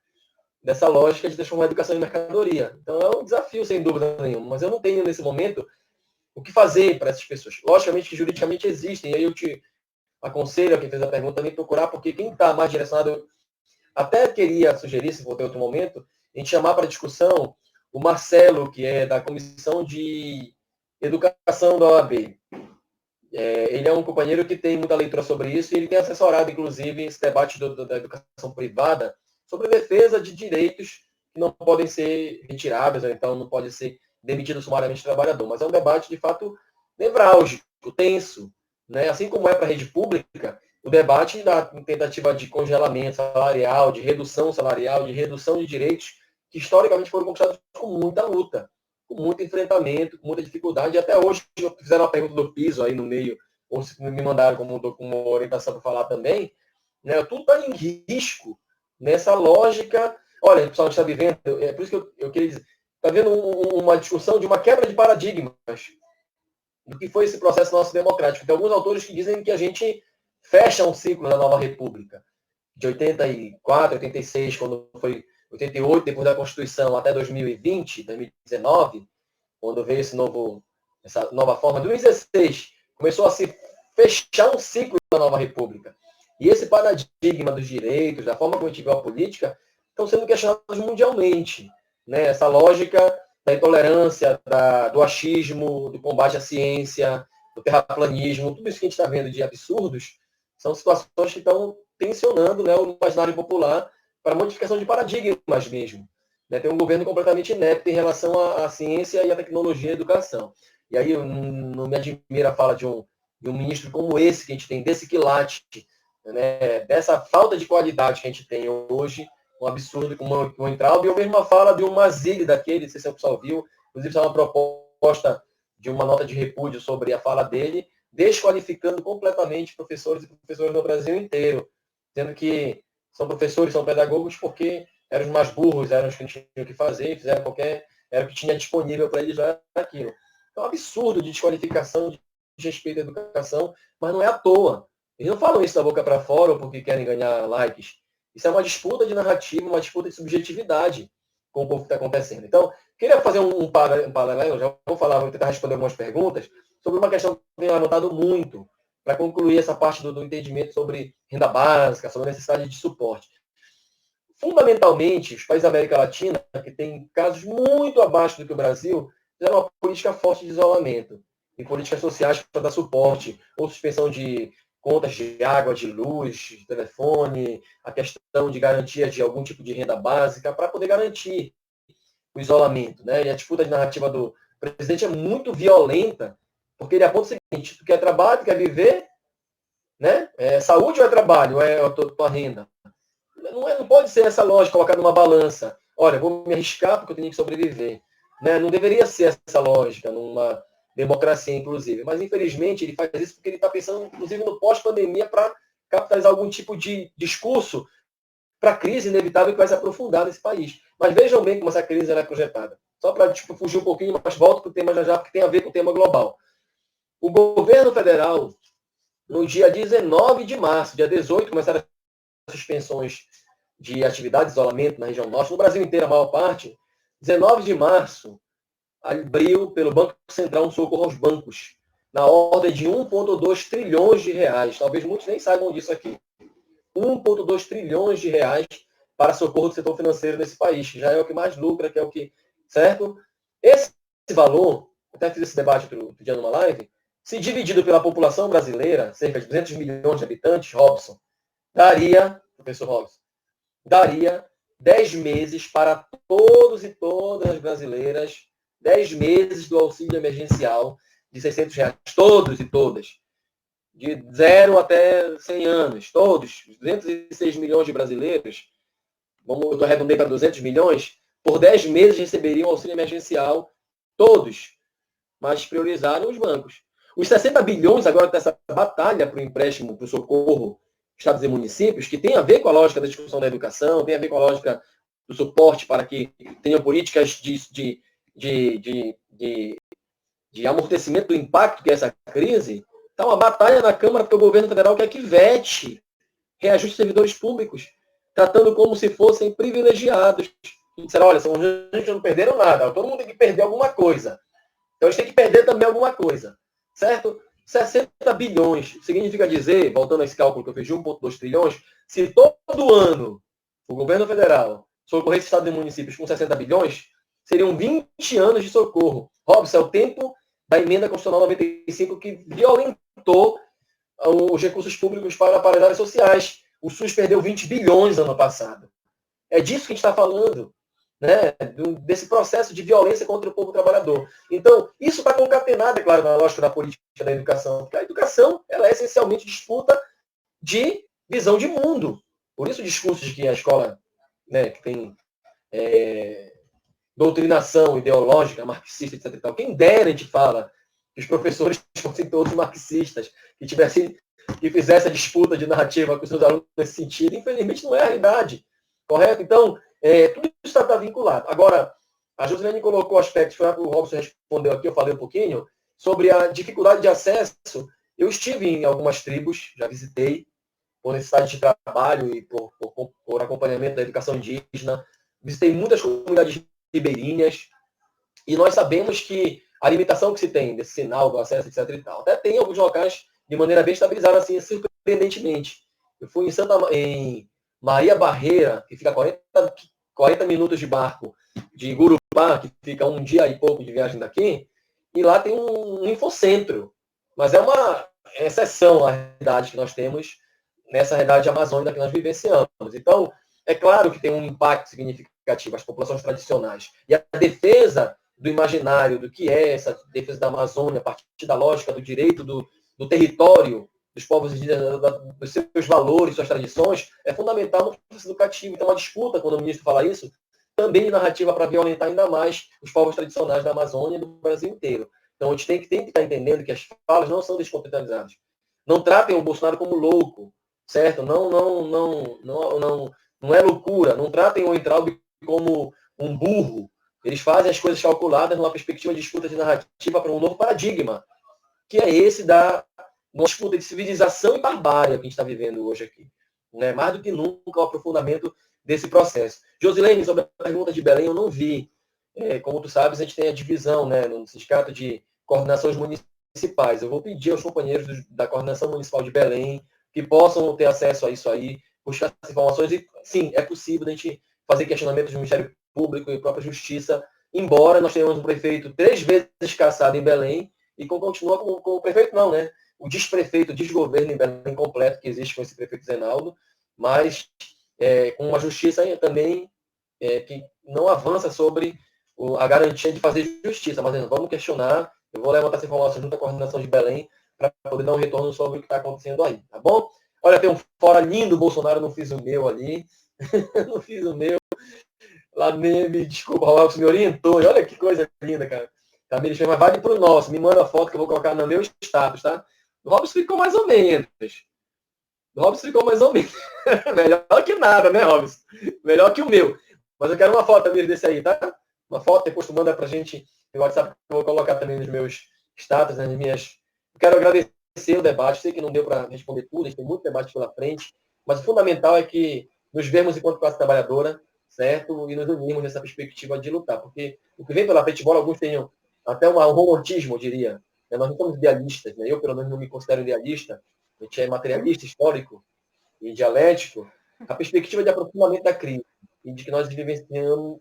dessa lógica de transformar a educação em mercadoria. Então, é um desafio, sem dúvida nenhuma. Mas eu não tenho, nesse momento, o que fazer para essas pessoas. Logicamente que juridicamente existem, e aí eu te aconselho a quem fez a pergunta também procurar, porque quem está mais direcionado, até queria sugerir, se for ter outro momento, a gente chamar para discussão o Marcelo, que é da Comissão de Educação da OAB. Ele é um companheiro que tem muita leitura sobre isso e ele tem assessorado, inclusive, esse debate da educação privada sobre a defesa de direitos que não podem ser retirados, ou então não pode ser demitido sumariamente o trabalhador. Mas é um debate, de fato, nevrálgico, tenso. Né? Assim como é para a rede pública, o debate da tentativa de congelamento salarial, de redução salarial, de redução de direitos que historicamente foram conquistados com muita luta, com muito enfrentamento, com muita dificuldade. E até hoje, fizeram uma pergunta do piso aí no meio, ou se me mandaram como orientação para falar também, né? Tudo está em risco nessa lógica. Olha, o pessoal está vivendo, é por isso que eu queria dizer, está vendo uma discussão de uma quebra de paradigmas do que foi esse processo nosso democrático. Tem alguns autores que dizem que a gente fecha um ciclo na nova república, de 84, 86, quando foi 88, depois da Constituição, até 2020, 2019, quando veio essa nova forma. 2016, começou a se fechar um ciclo da nova república. E esse paradigma dos direitos, da forma como a gente vê a política, estão sendo questionados mundialmente. Né? Essa lógica da intolerância, do achismo, do combate à ciência, do terraplanismo, tudo isso que a gente está vendo de absurdos, são situações que estão tensionando, né, o imaginário popular para modificação de paradigmas mesmo. Né? Tem um governo completamente inepto em relação à ciência e à tecnologia e à educação. E aí não me admira a fala de um ministro como esse que a gente tem, desse quilate, né, dessa falta de qualidade que a gente tem hoje, um absurdo como o Entraub, e eu mesmo fala de um Mazili daquele, não sei se o pessoal viu, inclusive é uma proposta de uma nota de repúdio sobre a fala dele, desqualificando completamente professores e professoras no Brasil inteiro, dizendo que são professores, são pedagogos porque eram os mais burros, eram os que não tinham o que fazer, fizeram era o que tinha disponível para eles, já aquilo. Então, é um absurdo de desqualificação, de respeito à educação, mas não é à toa. Eles não falam isso da boca para fora ou porque querem ganhar likes. Isso é uma disputa de narrativa, uma disputa de subjetividade com o povo que está acontecendo. Então, queria fazer um paralelo, já vou tentar responder algumas perguntas, sobre uma questão que eu tenho anotado muito, para concluir essa parte do entendimento sobre renda básica, sobre a necessidade de suporte. Fundamentalmente, os países da América Latina, que têm casos muito abaixo do que o Brasil, fizeram uma política forte de isolamento, e políticas sociais para dar suporte, ou suspensão de contas de água, de luz, de telefone, a questão de garantia de algum tipo de renda básica, para poder garantir o isolamento. Né? E a disputa de narrativa do presidente é muito violenta, porque ele aponta o seguinte: tu quer trabalho, tu quer viver, né? Saúde ou é trabalho, ou é a tua renda? Não pode ser essa lógica colocada numa balança. Olha, vou me arriscar porque eu tenho que sobreviver. Né? Não deveria ser essa lógica numa democracia, inclusive. Mas, infelizmente, ele faz isso porque ele está pensando, inclusive, no pós-pandemia para capitalizar algum tipo de discurso para a crise inevitável que vai se aprofundar nesse país. Mas vejam bem como essa crise é projetada. Só para fugir um pouquinho, mas volto para o tema já, porque tem a ver com o tema global. O governo federal, no dia 19 de março, dia 18, começaram as suspensões de atividade de isolamento na região norte, no Brasil inteiro, a maior parte. 19 de março, abriu pelo Banco Central um socorro aos bancos, na ordem de 1,2 trilhões de reais. Talvez muitos nem saibam disso aqui. 1,2 trilhões de reais para socorro do setor financeiro nesse país, que já é o que mais lucra, que é o que... Certo? Esse valor, até fiz esse debate outro dia numa live, se dividido pela população brasileira, cerca de 200 milhões de habitantes, Robson, daria, professor Robson, daria 10 meses para todos e todas as brasileiras, 10 meses do auxílio emergencial de R$600, todos e todas, de 0 até 100 anos, todos, 206 milhões de brasileiros, eu arredondei para 200 milhões, por 10 meses receberiam auxílio emergencial, todos, mas priorizaram os bancos. Os 60 bilhões agora dessa batalha para o empréstimo, para o socorro, estados e municípios, que tem a ver com a lógica da discussão da educação, tem a ver com a lógica do suporte para que tenham políticas de amortecimento do impacto que é essa crise. Está uma batalha na Câmara porque o governo federal quer que vete reajuste de servidores públicos, tratando como se fossem privilegiados. E disseram, olha, são gente que não perderam nada, todo mundo tem que perder alguma coisa. Então eles têm que perder também alguma coisa, certo? 60 bilhões significa dizer, voltando a esse cálculo que eu fiz de 1,2 trilhões, se todo ano o governo federal socorresse estados e municípios com 60 bilhões, seriam 20 anos de socorro. Robson, é o tempo da emenda constitucional 95 que violentou os recursos públicos para as áreas sociais. O SUS perdeu 20 bilhões ano passado. É disso que a gente está falando, né? Desse processo de violência contra o povo trabalhador. Então, isso está concatenado, é claro, na lógica da política da educação, porque a educação ela é essencialmente disputa de visão de mundo. Por isso o discurso de que a escola, né, que tem doutrinação ideológica, marxista, etc. Quem dera a gente fala que os professores fossem todos marxistas, que fizesse a disputa de narrativa com os seus alunos nesse sentido. Infelizmente não é a realidade, correto? Então, tudo isso está vinculado. Agora, a Josilene colocou aspectos, foi o Robson respondeu aqui, eu falei um pouquinho, sobre a dificuldade de acesso. Eu estive em algumas tribos, já visitei, por necessidade de trabalho e por acompanhamento da educação indígena, visitei muitas comunidades ribeirinhas, e nós sabemos que a limitação que se tem desse sinal, do acesso, etc. e tal, até tem alguns locais de maneira bem estabilizada, assim, surpreendentemente. Eu fui em Maria Barreira, que fica a 40 minutos de barco, de Gurupá, que fica um dia e pouco de viagem daqui, e lá tem um infocentro. Mas é uma exceção à realidade que nós temos nessa realidade amazônica que nós vivenciamos. Então, é claro que tem um impacto significativo às populações tradicionais. E a defesa do imaginário do que é essa defesa da Amazônia, a partir da lógica do direito do território, dos povos indígenas, dos seus valores, suas tradições, é fundamental no processo educativo. Então, a disputa, quando o ministro fala isso, também narrativa para violentar ainda mais os povos tradicionais da Amazônia e do Brasil inteiro. Então, a gente tem que estar entendendo que as falas não são descontextualizadas. Não tratem o Bolsonaro como louco, certo? Não é loucura. Não tratem o Entraub como um burro. Eles fazem as coisas calculadas numa perspectiva de disputa de narrativa para um novo paradigma, que é esse da uma disputa de civilização e barbárie que a gente está vivendo hoje aqui. Né? Mais do que nunca o aprofundamento desse processo. Josilene, sobre a pergunta de Belém, eu não vi. Como tu sabes, a gente tem a divisão, né, no Sindicato de Coordenações Municipais. Eu vou pedir aos companheiros da Coordenação Municipal de Belém que possam ter acesso a isso aí, buscar essas informações. E, sim, é possível a gente fazer questionamentos do Ministério Público e própria Justiça, embora nós tenhamos um prefeito 3 vezes cassado em Belém e continua com o prefeito, não, né? O desprefeito, o desgoverno em Belém completo que existe com esse prefeito Zenaldo, mas com uma justiça também que não avança sobre a garantia de fazer justiça. Mas vamos questionar, eu vou levantar essa informação junto à coordenação de Belém para poder dar um retorno sobre o que está acontecendo aí, tá bom? Olha, tem um fora lindo, Bolsonaro, não fiz o meu ali, não fiz o meu. Lá me desculpa, o Robson me orientou, e olha que coisa linda, cara. Tamires fez, mas vale pro nosso, me manda a foto que eu vou colocar no meu status, tá? O Robson ficou mais ou menos. Melhor que nada, né, Robson? Melhor que o meu. Mas eu quero uma foto, Tamires, desse aí, tá? Uma foto, depois tu manda pra gente no WhatsApp, que eu vou colocar também nos meus status, nas minhas... Eu quero agradecer o debate, sei que não deu para responder tudo, a gente tem muito debate pela frente, mas o fundamental é que nos vemos enquanto classe trabalhadora, certo? E nos unirmos nessa perspectiva de lutar, porque o que vem pela frente, embora alguns tenham até um romantismo, eu diria, né? Nós não somos idealistas, né? Eu, pelo menos, não me considero idealista, a gente é materialista, histórico e dialético, a perspectiva de aprofundamento da crise e de que nós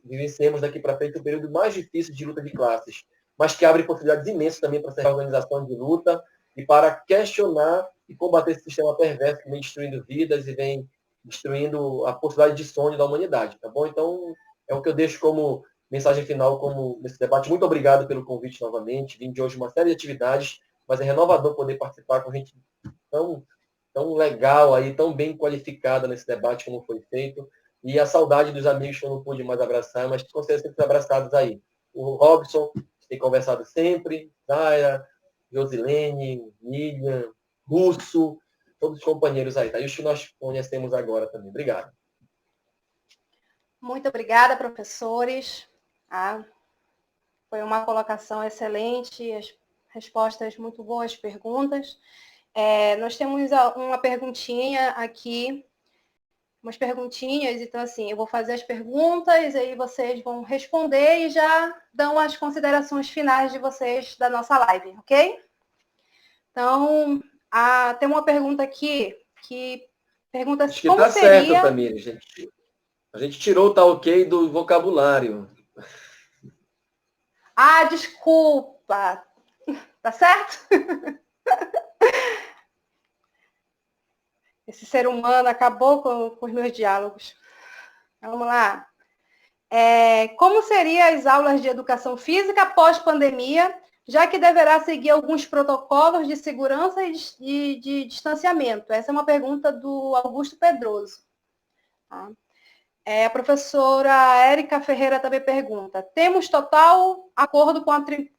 vivenciemos daqui para frente um período mais difícil de luta de classes, mas que abre possibilidades imensas também para essa organização de luta e para questionar e combater esse sistema perverso que vem destruindo vidas e vem destruindo a possibilidade de sonho da humanidade, tá bom? Então, é o que eu deixo como mensagem final como nesse debate. Muito obrigado pelo convite novamente. Vim de hoje uma série de atividades, mas é renovador poder participar com gente tão legal aí, tão bem qualificada nesse debate como foi feito. E a saudade dos amigos que eu não pude mais abraçar, mas que com certeza sempre abraçados aí. O Robson, que tem conversado sempre, Zaira, Josilene, Miriam, Russo, todos os companheiros aí, tá? E os que nós conhecemos agora também. Obrigado. Muito obrigada, professores. Foi uma colocação excelente, as respostas muito boas, perguntas. Nós temos uma perguntinha aqui, umas perguntinhas, então assim, eu vou fazer as perguntas, aí vocês vão responder e já dão as considerações finais de vocês da nossa live, ok? Então, tem uma pergunta aqui que pergunta Acho que como tá seria... certo, Tamires, gente. A gente tirou o tá ok do vocabulário. Desculpa. Tá certo? Esse ser humano acabou com os meus diálogos. Vamos lá. Como seriam as aulas de educação física pós-pandemia, já que deverá seguir alguns protocolos de segurança e de distanciamento? Essa é uma pergunta do Augusto Pedroso. Tá? A professora Érica Ferreira também pergunta: temos total acordo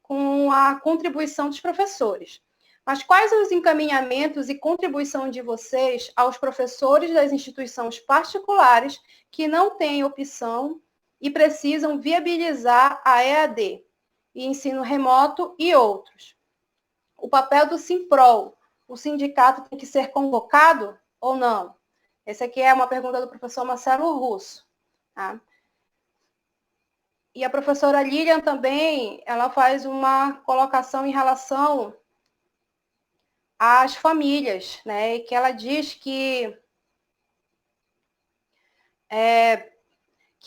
com a contribuição dos professores, mas quais os encaminhamentos e contribuição de vocês aos professores das instituições particulares que não têm opção e precisam viabilizar a EAD, e ensino remoto e outros? O papel do Simprol, o sindicato tem que ser convocado ou não? Essa aqui é uma pergunta do professor Marcelo Russo. Tá? E a professora Lilian também, ela faz uma colocação em relação às famílias, né? Que ela diz que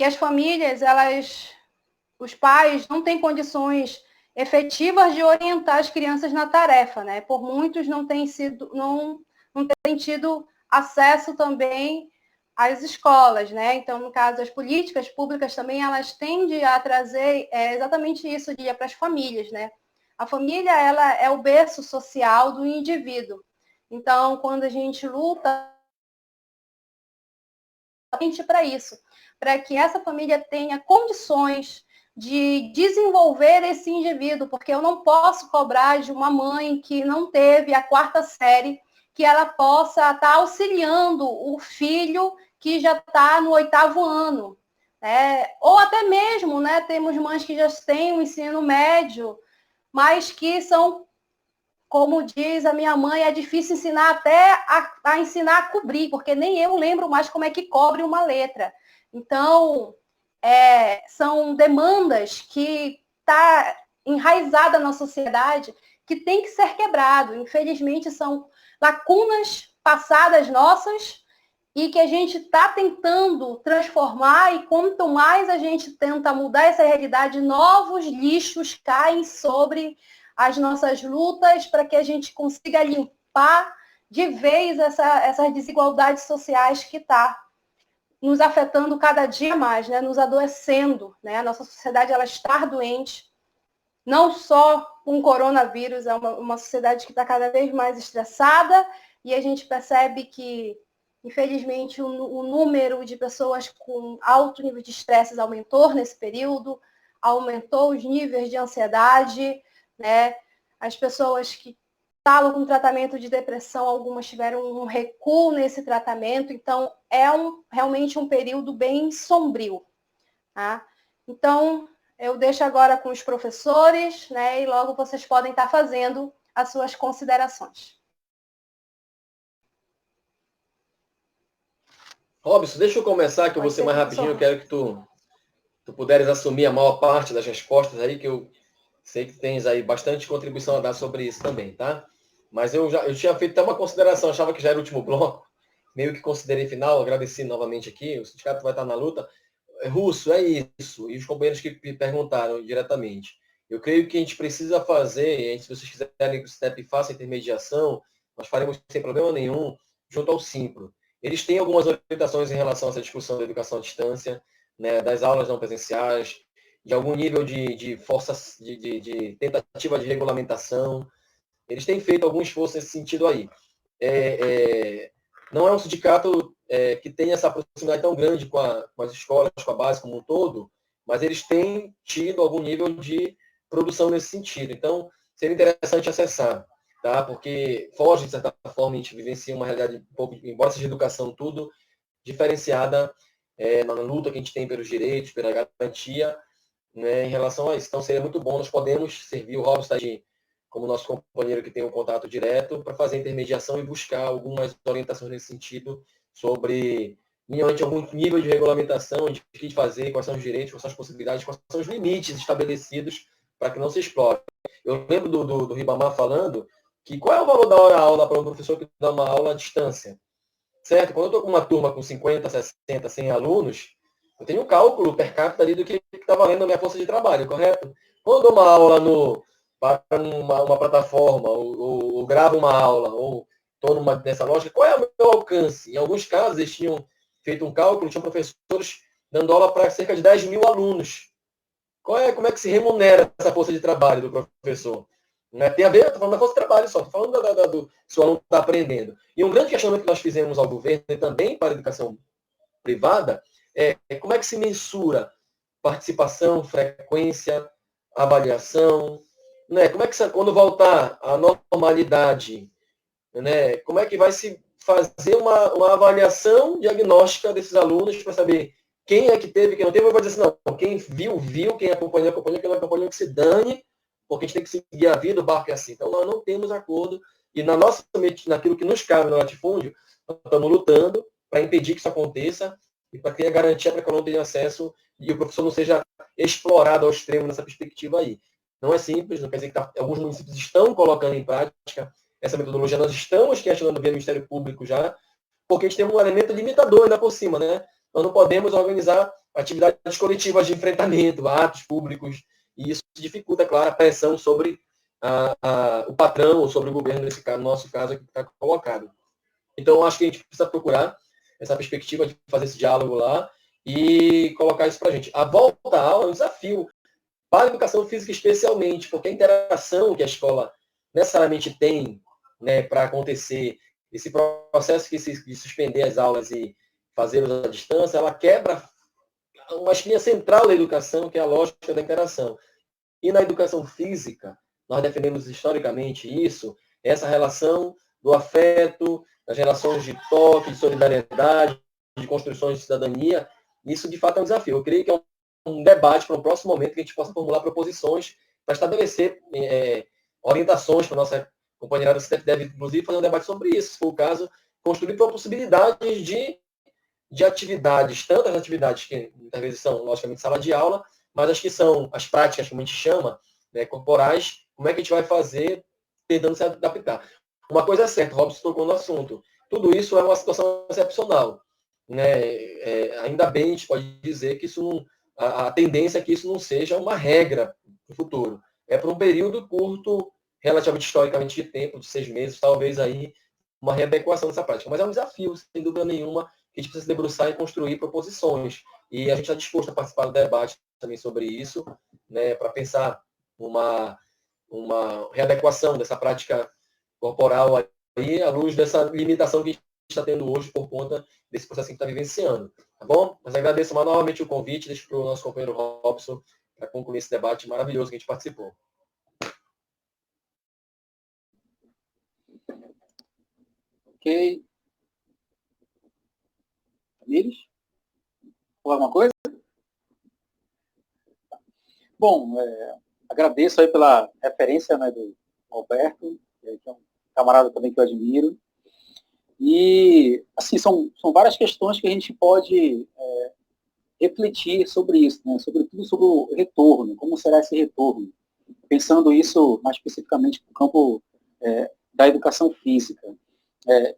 as famílias, os pais não têm condições efetivas de orientar as crianças na tarefa, né? Por muitos não têm tido acesso também às escolas, né? Então, no caso, as políticas públicas também, elas tendem a trazer exatamente isso para as famílias, né? A família, ela é o berço social do indivíduo. Então, quando a gente luta para isso, para que essa família tenha condições de desenvolver esse indivíduo, porque eu não posso cobrar de uma mãe que não teve a 4ª série que ela possa estar auxiliando o filho que já está no 8º ano. Ou até mesmo, né, temos mães que já têm o ensino médio, mas que são, como diz a minha mãe, é difícil ensinar até a ensinar a cobrir, porque nem eu lembro mais como é que cobre uma letra. Então, são demandas que está enraizada na sociedade que tem que ser quebrado. Infelizmente, são lacunas passadas nossas e que a gente está tentando transformar, e quanto mais a gente tenta mudar essa realidade, novos lixos caem sobre as nossas lutas para que a gente consiga limpar de vez essas desigualdades sociais que está nos afetando cada dia mais, né? Nos adoecendo. Né? A nossa sociedade ela está doente, não só com o coronavírus, é uma sociedade que está cada vez mais estressada, e a gente percebe que, infelizmente, o número de pessoas com alto nível de estresse aumentou nesse período, aumentou os níveis de ansiedade, né? As pessoas que estavam com tratamento de depressão, algumas tiveram um recuo nesse tratamento, então realmente um período bem sombrio. Tá? Então, eu deixo agora com os professores, né, e logo vocês podem estar fazendo as suas considerações. Robson, deixa eu começar, que eu vou ser mais rapidinho, eu quero que tu puderes assumir a maior parte das respostas aí, que eu sei que tens aí bastante contribuição a dar sobre isso também, tá? Mas eu tinha feito até uma consideração, achava que já era o último bloco, meio que considerei final, agradeci novamente aqui, o sindicato vai estar na luta. Russo, é isso, e os companheiros que me perguntaram diretamente. Eu creio que a gente precisa fazer, se vocês quiserem que o STEP faça a intermediação, nós faremos sem problema nenhum, junto ao Simpro. eles têm algumas orientações em relação a essa discussão da educação à distância, né, das aulas não presenciais, de algum nível de força, de tentativa de regulamentação. Eles têm feito algum esforço nesse sentido aí. Não é um sindicato que tem essa proximidade tão grande com as escolas, com a base como um todo, mas eles têm tido algum nível de produção nesse sentido. Então, seria interessante acessar, tá? Porque foge, de certa forma, a gente vivencia uma realidade, um pouco, embora seja educação, tudo diferenciada na luta que a gente tem pelos direitos, pela garantia, né, em relação a isso. Então, seria muito bom, nós podemos servir o Robson como nosso companheiro que tem um contato direto para fazer intermediação e buscar algumas orientações nesse sentido sobre minimamente algum nível de regulamentação, de o que fazer, quais são os direitos, quais são as possibilidades, quais são os limites estabelecidos para que não se explore. Eu lembro do Ribamar falando que qual é o valor da hora-aula para um professor que dá uma aula à distância? Certo? Quando eu estou com uma turma com 50, 60, 100 alunos, eu tenho um cálculo per capita ali do que está valendo a minha força de trabalho, correto? Quando eu dou uma aula para uma plataforma, ou gravo uma aula, ou estou nessa lógica, qual é o meu alcance? Em alguns casos, eles tinham feito um cálculo, tinham professores dando aula para cerca de 10 mil alunos. Como é que se remunera essa força de trabalho do professor? Né? Tem a ver, estou falando da força de trabalho só, estou falando do se o aluno está aprendendo. E um grande questionamento que nós fizemos ao governo e também para a educação privada é como é que se mensura participação, frequência, avaliação, né? Como é que quando voltar à normalidade, né? Como é que vai se fazer uma avaliação diagnóstica desses alunos para saber quem é que teve, quem não teve? Eu vou dizer assim, não, quem viu, quem acompanhou, quem não acompanhou, que se dane, porque a gente tem que seguir a vida, o barco é assim. Então, nós não temos acordo, e naquilo que nos cabe no latifúndio, nós estamos lutando para impedir que isso aconteça e para ter a garantia para que o aluno tenha acesso e o professor não seja explorado ao extremo nessa perspectiva aí. Não é simples, não quer dizer que alguns municípios estão colocando em prática essa metodologia, nós estamos questionando via Ministério Público já, porque a gente tem um elemento limitador ainda por cima, né? Nós não podemos organizar atividades coletivas de enfrentamento, atos públicos, e isso dificulta, claro, a pressão sobre o patrão ou sobre o governo, nesse caso, no nosso caso, aqui que está colocado. Então, acho que a gente precisa procurar essa perspectiva de fazer esse diálogo lá e colocar isso para a gente. A volta à aula é um desafio para a educação física especialmente, porque a interação que a escola necessariamente tem, né, para acontecer, esse processo de suspender as aulas e fazê-las à distância, ela quebra uma espinha central da educação, que é a lógica da interação. E na educação física, nós defendemos historicamente isso, essa relação do afeto, das relações de toque, de solidariedade, de construções de cidadania. Isso, de fato, é um desafio. Eu creio que é um debate para um próximo momento que a gente possa formular proposições para estabelecer orientações para a nossa companheirada. Você deve, inclusive, fazer um debate sobre isso, se for o caso, construir possibilidades de atividades, tantas atividades que muitas vezes são, logicamente, sala de aula, mas as que são as práticas, como a gente chama, né, corporais, como é que a gente vai fazer tentando se adaptar. Uma coisa é certa, Robson tocou no assunto, tudo isso é uma situação excepcional. Né? Ainda bem, a gente pode dizer que isso não, a tendência é que isso não seja uma regra no futuro. É para um período curto, relativamente historicamente de tempo, de 6 meses, talvez aí uma readequação dessa prática. Mas é um desafio, sem dúvida nenhuma, que a gente precisa se debruçar e construir proposições. E a gente está disposto a participar do debate também sobre isso, né, para pensar uma readequação dessa prática corporal aí, à luz dessa limitação que a gente está tendo hoje por conta desse processo que a gente está vivenciando. Tá bom? Mas agradeço novamente o convite, deixo para o nosso companheiro Robson para concluir esse debate maravilhoso que a gente participou. Ok. Tamires? Alguma coisa? Bom, agradeço aí pela referência, né, do Alberto, que é um camarada também que eu admiro. E, assim, são várias questões que a gente pode refletir sobre isso, né? Sobretudo sobre o retorno, como será esse retorno, pensando isso mais especificamente no campo da educação física.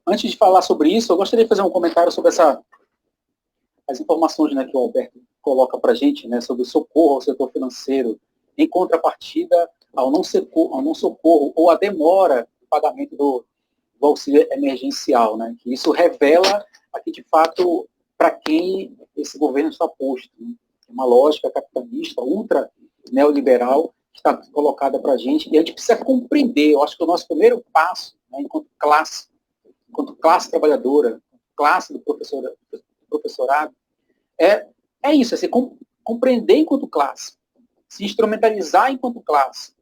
Antes de falar sobre isso, eu gostaria de fazer um comentário sobre as informações, né, que o Alberto coloca para a gente, né, sobre o socorro ao setor financeiro, em contrapartida ao não socorro ou a demora do pagamento do auxílio emergencial, né? Que isso revela aqui, de fato, para quem esse governo está posto. Né? Uma lógica capitalista, ultra neoliberal, que está colocada para a gente, e a gente precisa compreender. Eu acho que o nosso primeiro passo, né, enquanto classe trabalhadora, classe do professorado, é isso, é se compreender enquanto classe, se instrumentalizar enquanto classe,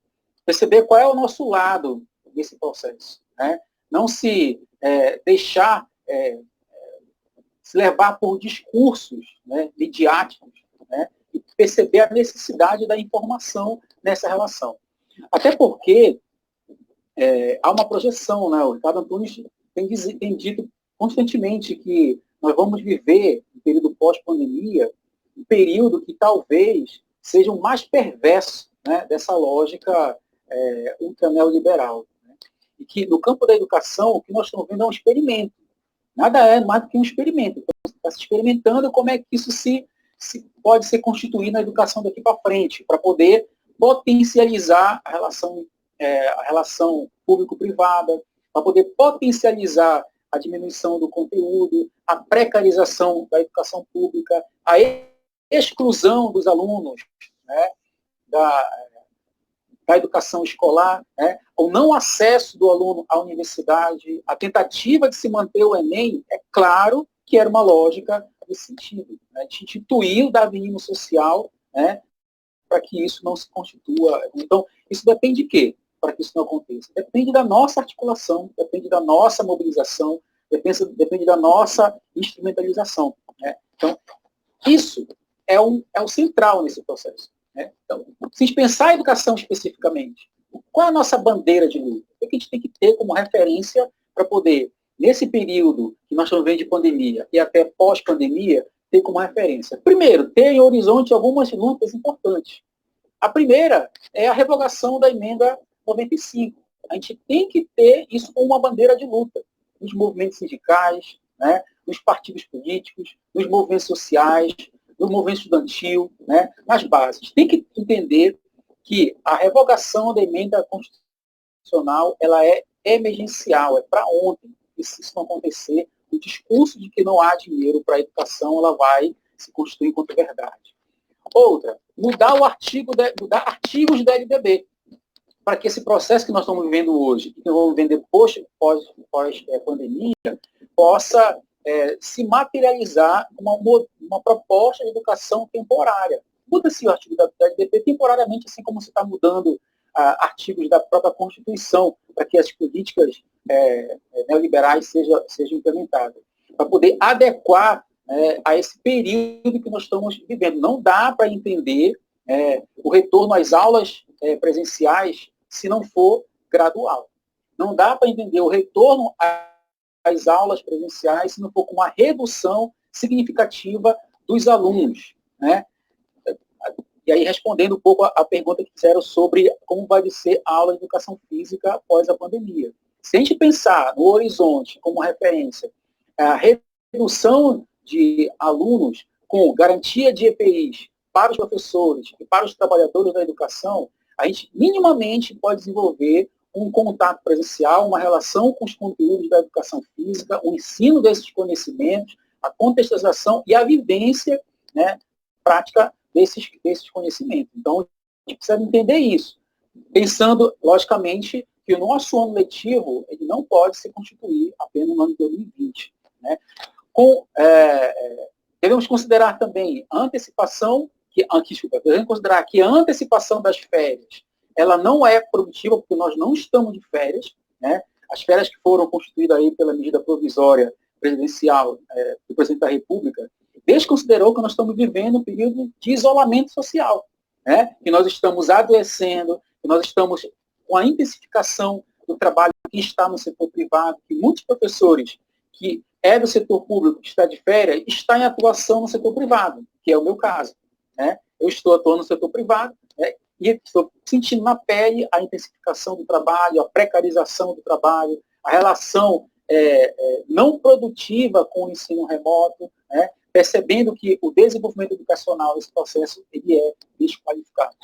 perceber qual é o nosso lado desse processo, né? Não se deixar se levar por discursos, né, midiáticos, né, e perceber a necessidade da informação nessa relação. Até porque há uma projeção, né? O Ricardo Antunes tem dito constantemente que nós vamos viver um período pós-pandemia, um período que talvez seja o mais perverso, né, dessa lógica ultra neoliberal. Né? E que no campo da educação, o que nós estamos vendo é um experimento. Nada é mais do que um experimento. Então, você está se experimentando como é que isso pode ser constituído na educação daqui para frente, para poder potencializar a relação público-privada, para poder potencializar a diminuição do conteúdo, a precarização da educação pública, a exclusão dos alunos, né, da educação escolar, né, o não acesso do aluno à universidade, a tentativa de se manter o Enem, é claro que era uma lógica nesse sentido, né, de instituir o darwinismo social, né, para que isso não se constitua. Então, isso depende de quê? Para que isso não aconteça. Depende da nossa articulação, depende da nossa mobilização, depende da nossa instrumentalização. Né? Então, isso é o central nesse processo. Né? Então, se a gente pensar a educação especificamente, qual é a nossa bandeira de luta? O que a gente tem que ter como referência para poder, nesse período que nós estamos vendo de pandemia e até pós-pandemia, ter como referência? Primeiro, ter em horizonte algumas lutas importantes. A primeira é a revogação da emenda 95. A gente tem que ter isso como uma bandeira de luta nos movimentos sindicais, né, nos partidos políticos, nos movimentos sociais, no movimento estudantil, né, nas bases. Tem que entender que a revogação da emenda constitucional ela é emergencial, é para ontem. E se isso não acontecer, o discurso de que não há dinheiro para a educação ela vai se constituir enquanto verdade. Outra, mudar artigos da LDB, para que esse processo que nós estamos vivendo hoje, que nós vamos viver pós-pandemia, possa se materializar uma proposta de educação temporária. Muda-se o artigo da LDB temporariamente, assim como se está mudando artigos da própria Constituição, para que as políticas neoliberais sejam implementadas, para poder adequar a esse período que nós estamos vivendo. Não dá para entender o retorno às aulas presenciais se não for gradual. Não dá para entender o retorno às aulas presenciais se não for com uma redução significativa dos alunos. Né? E aí, respondendo um pouco a pergunta que fizeram sobre como vai ser a aula de educação física após a pandemia. Se a gente pensar no horizonte como referência, a redução de alunos com garantia de EPIs para os professores e para os trabalhadores da educação, a gente minimamente pode desenvolver um contato presencial, uma relação com os conteúdos da educação física, o ensino desses conhecimentos, a contextualização e a vivência, né, prática desses conhecimentos. Então, a gente precisa entender isso, pensando, logicamente, que o nosso ano letivo ele não pode se constituir apenas no ano de 2020. Né? Devemos considerar também a antecipação, devemos considerar que a antecipação das férias, ela não é produtiva, porque nós não estamos de férias, né? As férias que foram constituídas aí pela medida provisória presidencial do presidente da República, desconsiderou que nós estamos vivendo um período de isolamento social, né? Que nós estamos adoecendo, que nós estamos com a intensificação do trabalho que está no setor privado, que muitos professores que do setor público, que está de férias, está em atuação no setor privado, que é o meu caso. Né? Eu estou atuando no setor privado, né, e estou sentindo na pele a intensificação do trabalho, a precarização do trabalho, a relação não produtiva com o ensino remoto, né, percebendo que o desenvolvimento educacional nesse processo ele é desqualificado.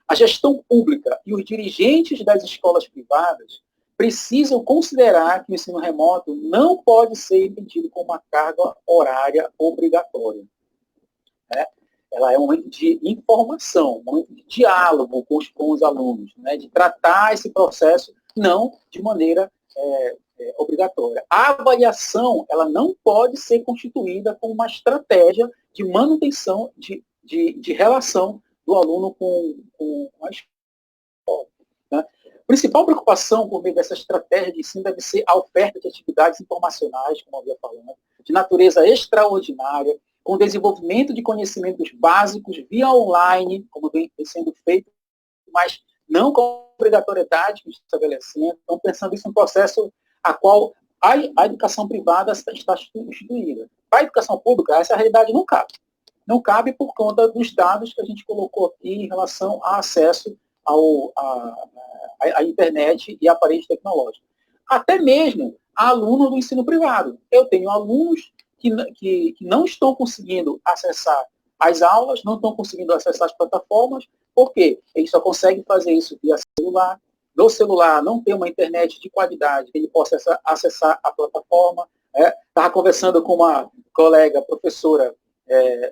A gestão pública e os dirigentes das escolas privadas precisam considerar que o ensino remoto não pode ser entendido como uma carga horária obrigatória. Né? Ela é um momento de informação, um momento de diálogo com os alunos, né? De tratar esse processo não de maneira obrigatória. A avaliação, ela não pode ser constituída como uma estratégia de manutenção de relação do aluno com a escola. Né? A principal preocupação por meio dessa estratégia de ensino deve ser a oferta de atividades informacionais, como eu havia falado, de natureza extraordinária, com desenvolvimento de conhecimentos básicos via online, como vem sendo feito, mas não com obrigatoriedade que estabelecendo. Então, pensando isso em um processo a qual a educação privada está instituída. Para a educação pública, essa realidade não cabe. Não cabe por conta dos dados que a gente colocou aqui em relação ao acesso à internet e aparelhos tecnológicos. Até mesmo a aluno do ensino privado. Eu tenho alunos que não estão conseguindo acessar as aulas, não estão conseguindo acessar as plataformas, porque eles só conseguem fazer isso via celular. No celular não tem uma internet de qualidade que ele possa acessar a plataforma. Estava conversando com uma colega professora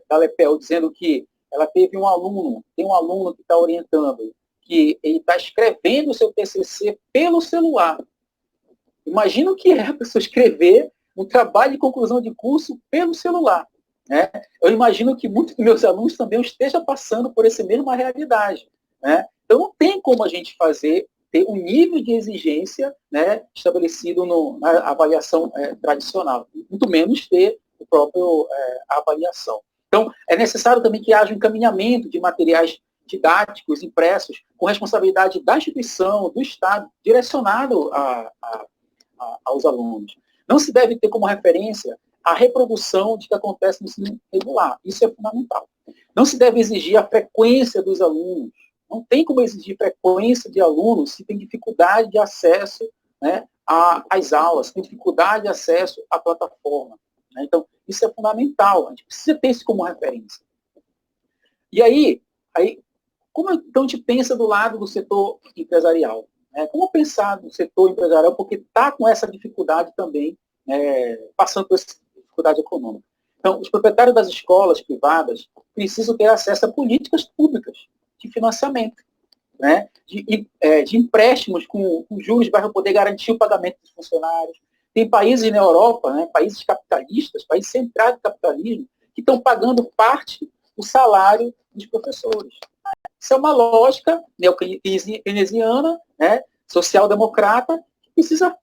da Lepel, dizendo que ela teve um aluno, tem um aluno que está orientando, que ele está escrevendo o seu TCC pelo celular. Imagina o que é a pessoa escrever um trabalho de conclusão de curso pelo celular. Né? Eu imagino que muitos dos meus alunos também estejam passando por essa mesma realidade. Né? Então, não tem como a gente ter um nível de exigência, né, estabelecido na avaliação tradicional, muito menos ter o próprio avaliação. Então, é necessário também que haja um encaminhamento de materiais didáticos impressos com responsabilidade da instituição, do Estado, direcionado aos alunos. Não se deve ter como referência a reprodução de que acontece no ensino regular. Isso é fundamental. Não se deve exigir a frequência dos alunos. Não tem como exigir frequência de alunos se tem dificuldade de acesso, né, às aulas, se tem dificuldade de acesso à plataforma. Né? Então, isso é fundamental. A gente precisa ter isso como referência. E aí como então a gente pensa do lado do setor empresarial? Como pensar no setor empresarial, porque está com essa dificuldade também, passando por essa dificuldade econômica. Então, os proprietários das escolas privadas precisam ter acesso a políticas públicas de financiamento, né? De empréstimos com juros para poder garantir o pagamento dos funcionários. Tem países na Europa, né, países capitalistas, países centrados no capitalismo, que estão pagando parte do salário dos professores. Isso é uma lógica neokeynesiana, né, social-democrata, que precisa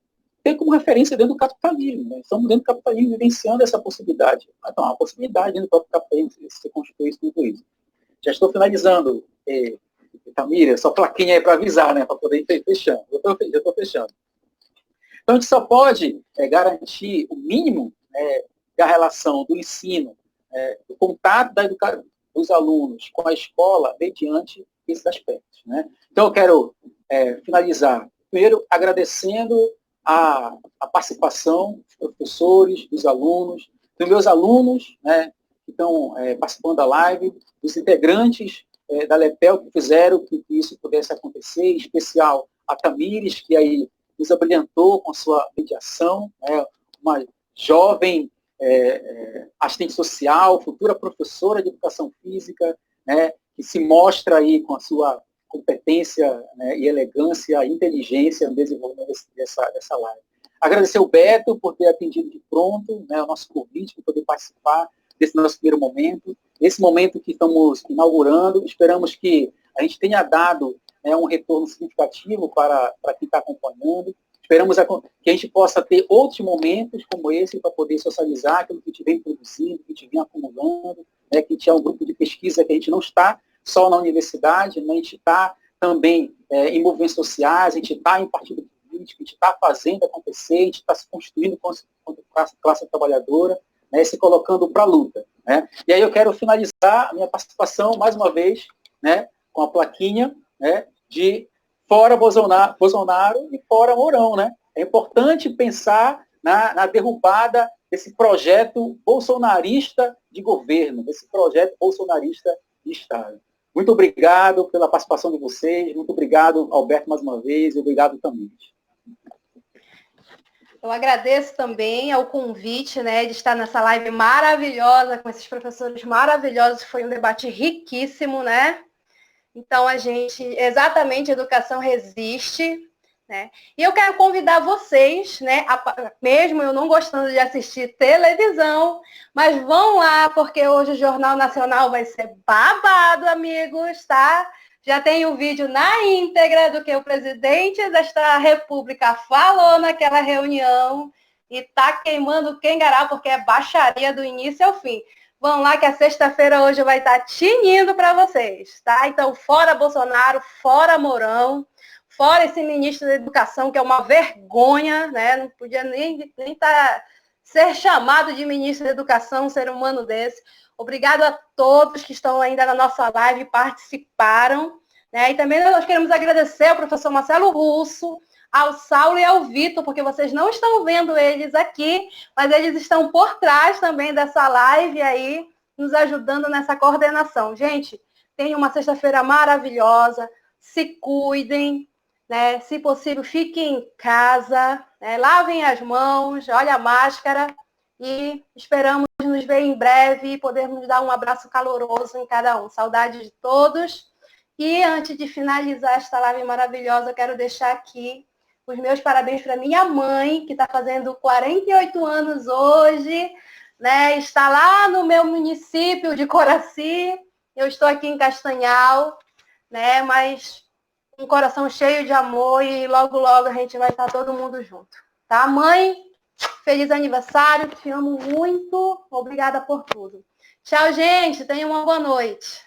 ter como referência dentro do capitalismo. Né? Estamos dentro do capitalismo vivenciando essa possibilidade. Então, a possibilidade dentro do próprio capitalismo de se constituir tudo isso. Já estou finalizando, Tamira, só plaquinha aí para avisar, né, para poder ir fechando. Já estou fechando. Então, a gente só pode garantir o mínimo da relação do ensino, do contato dos alunos com a escola mediante esses aspectos. Né? Então, eu quero finalizar, primeiro, agradecendo a participação dos professores, dos alunos, dos meus alunos, né, que estão participando da live, dos integrantes da Lepel que fizeram que isso pudesse acontecer, em especial a Tamires, que aí nos abrilhantou com a sua mediação, uma jovem assistente social, futura professora de educação física, né, que se mostra aí com a sua competência, né, e elegância, inteligência no desenvolvimento dessa live. Agradecer ao Beto por ter atendido de pronto, né, o nosso convite, por poder participar desse nosso primeiro momento. Esse momento que estamos inaugurando, esperamos que a gente tenha dado, né, um retorno significativo para quem está acompanhando. Esperamos que a gente possa ter outros momentos como esse para poder socializar aquilo que a gente vem produzindo, que a gente vem acumulando, né, que a gente é um grupo de pesquisa que a gente não está só na universidade, né, a gente está também em movimentos sociais, a gente está em partido político, a gente está fazendo acontecer, a gente está se constituindo como classe trabalhadora, né, se colocando para a luta. Né? E aí eu quero finalizar a minha participação, mais uma vez, né, com a plaquinha, né, de fora Bolsonaro e fora Mourão. Né? É importante pensar na derrubada desse projeto bolsonarista de governo, desse projeto bolsonarista de Estado. Muito obrigado pela participação de vocês, muito obrigado, Alberto, mais uma vez, e obrigado também. Eu agradeço também ao convite, né, de estar nessa live maravilhosa, com esses professores maravilhosos. Foi um debate riquíssimo, né? Então, exatamente, a educação resiste, né? E eu quero convidar vocês, né, mesmo eu não gostando de assistir televisão, mas vão lá, porque hoje o Jornal Nacional vai ser babado, amigos, tá? Já tem o vídeo na íntegra do que o presidente desta república falou naquela reunião e tá queimando quem gará, porque é baixaria do início ao fim. Vão lá que a sexta-feira hoje vai estar tinindo para vocês, tá? Então, fora Bolsonaro, fora Mourão, fora esse ministro da Educação, que é uma vergonha, né? Não podia nem ser chamado de ministro da Educação, um ser humano desse. Obrigado a todos que estão ainda na nossa live e participaram, né? E também nós queremos agradecer ao professor Marcelo Russo, ao Saulo e ao Vitor, porque vocês não estão vendo eles aqui, mas eles estão por trás também dessa live aí, nos ajudando nessa coordenação. Gente, tenham uma sexta-feira maravilhosa, se cuidem, né? Se possível, fiquem em casa, né? Lavem as mãos, olhem a máscara e esperamos nos ver em breve e podermos dar um abraço caloroso em cada um. Saudade de todos. E antes de finalizar esta live maravilhosa, eu quero deixar aqui os meus parabéns para minha mãe, que está fazendo 48 anos hoje, né? Está lá no meu município de Coraci, eu estou aqui em Castanhal, né? Mas um coração cheio de amor e logo, logo a gente vai estar todo mundo junto. Tá, mãe? Feliz aniversário, te amo muito, obrigada por tudo. Tchau, gente, tenham uma boa noite.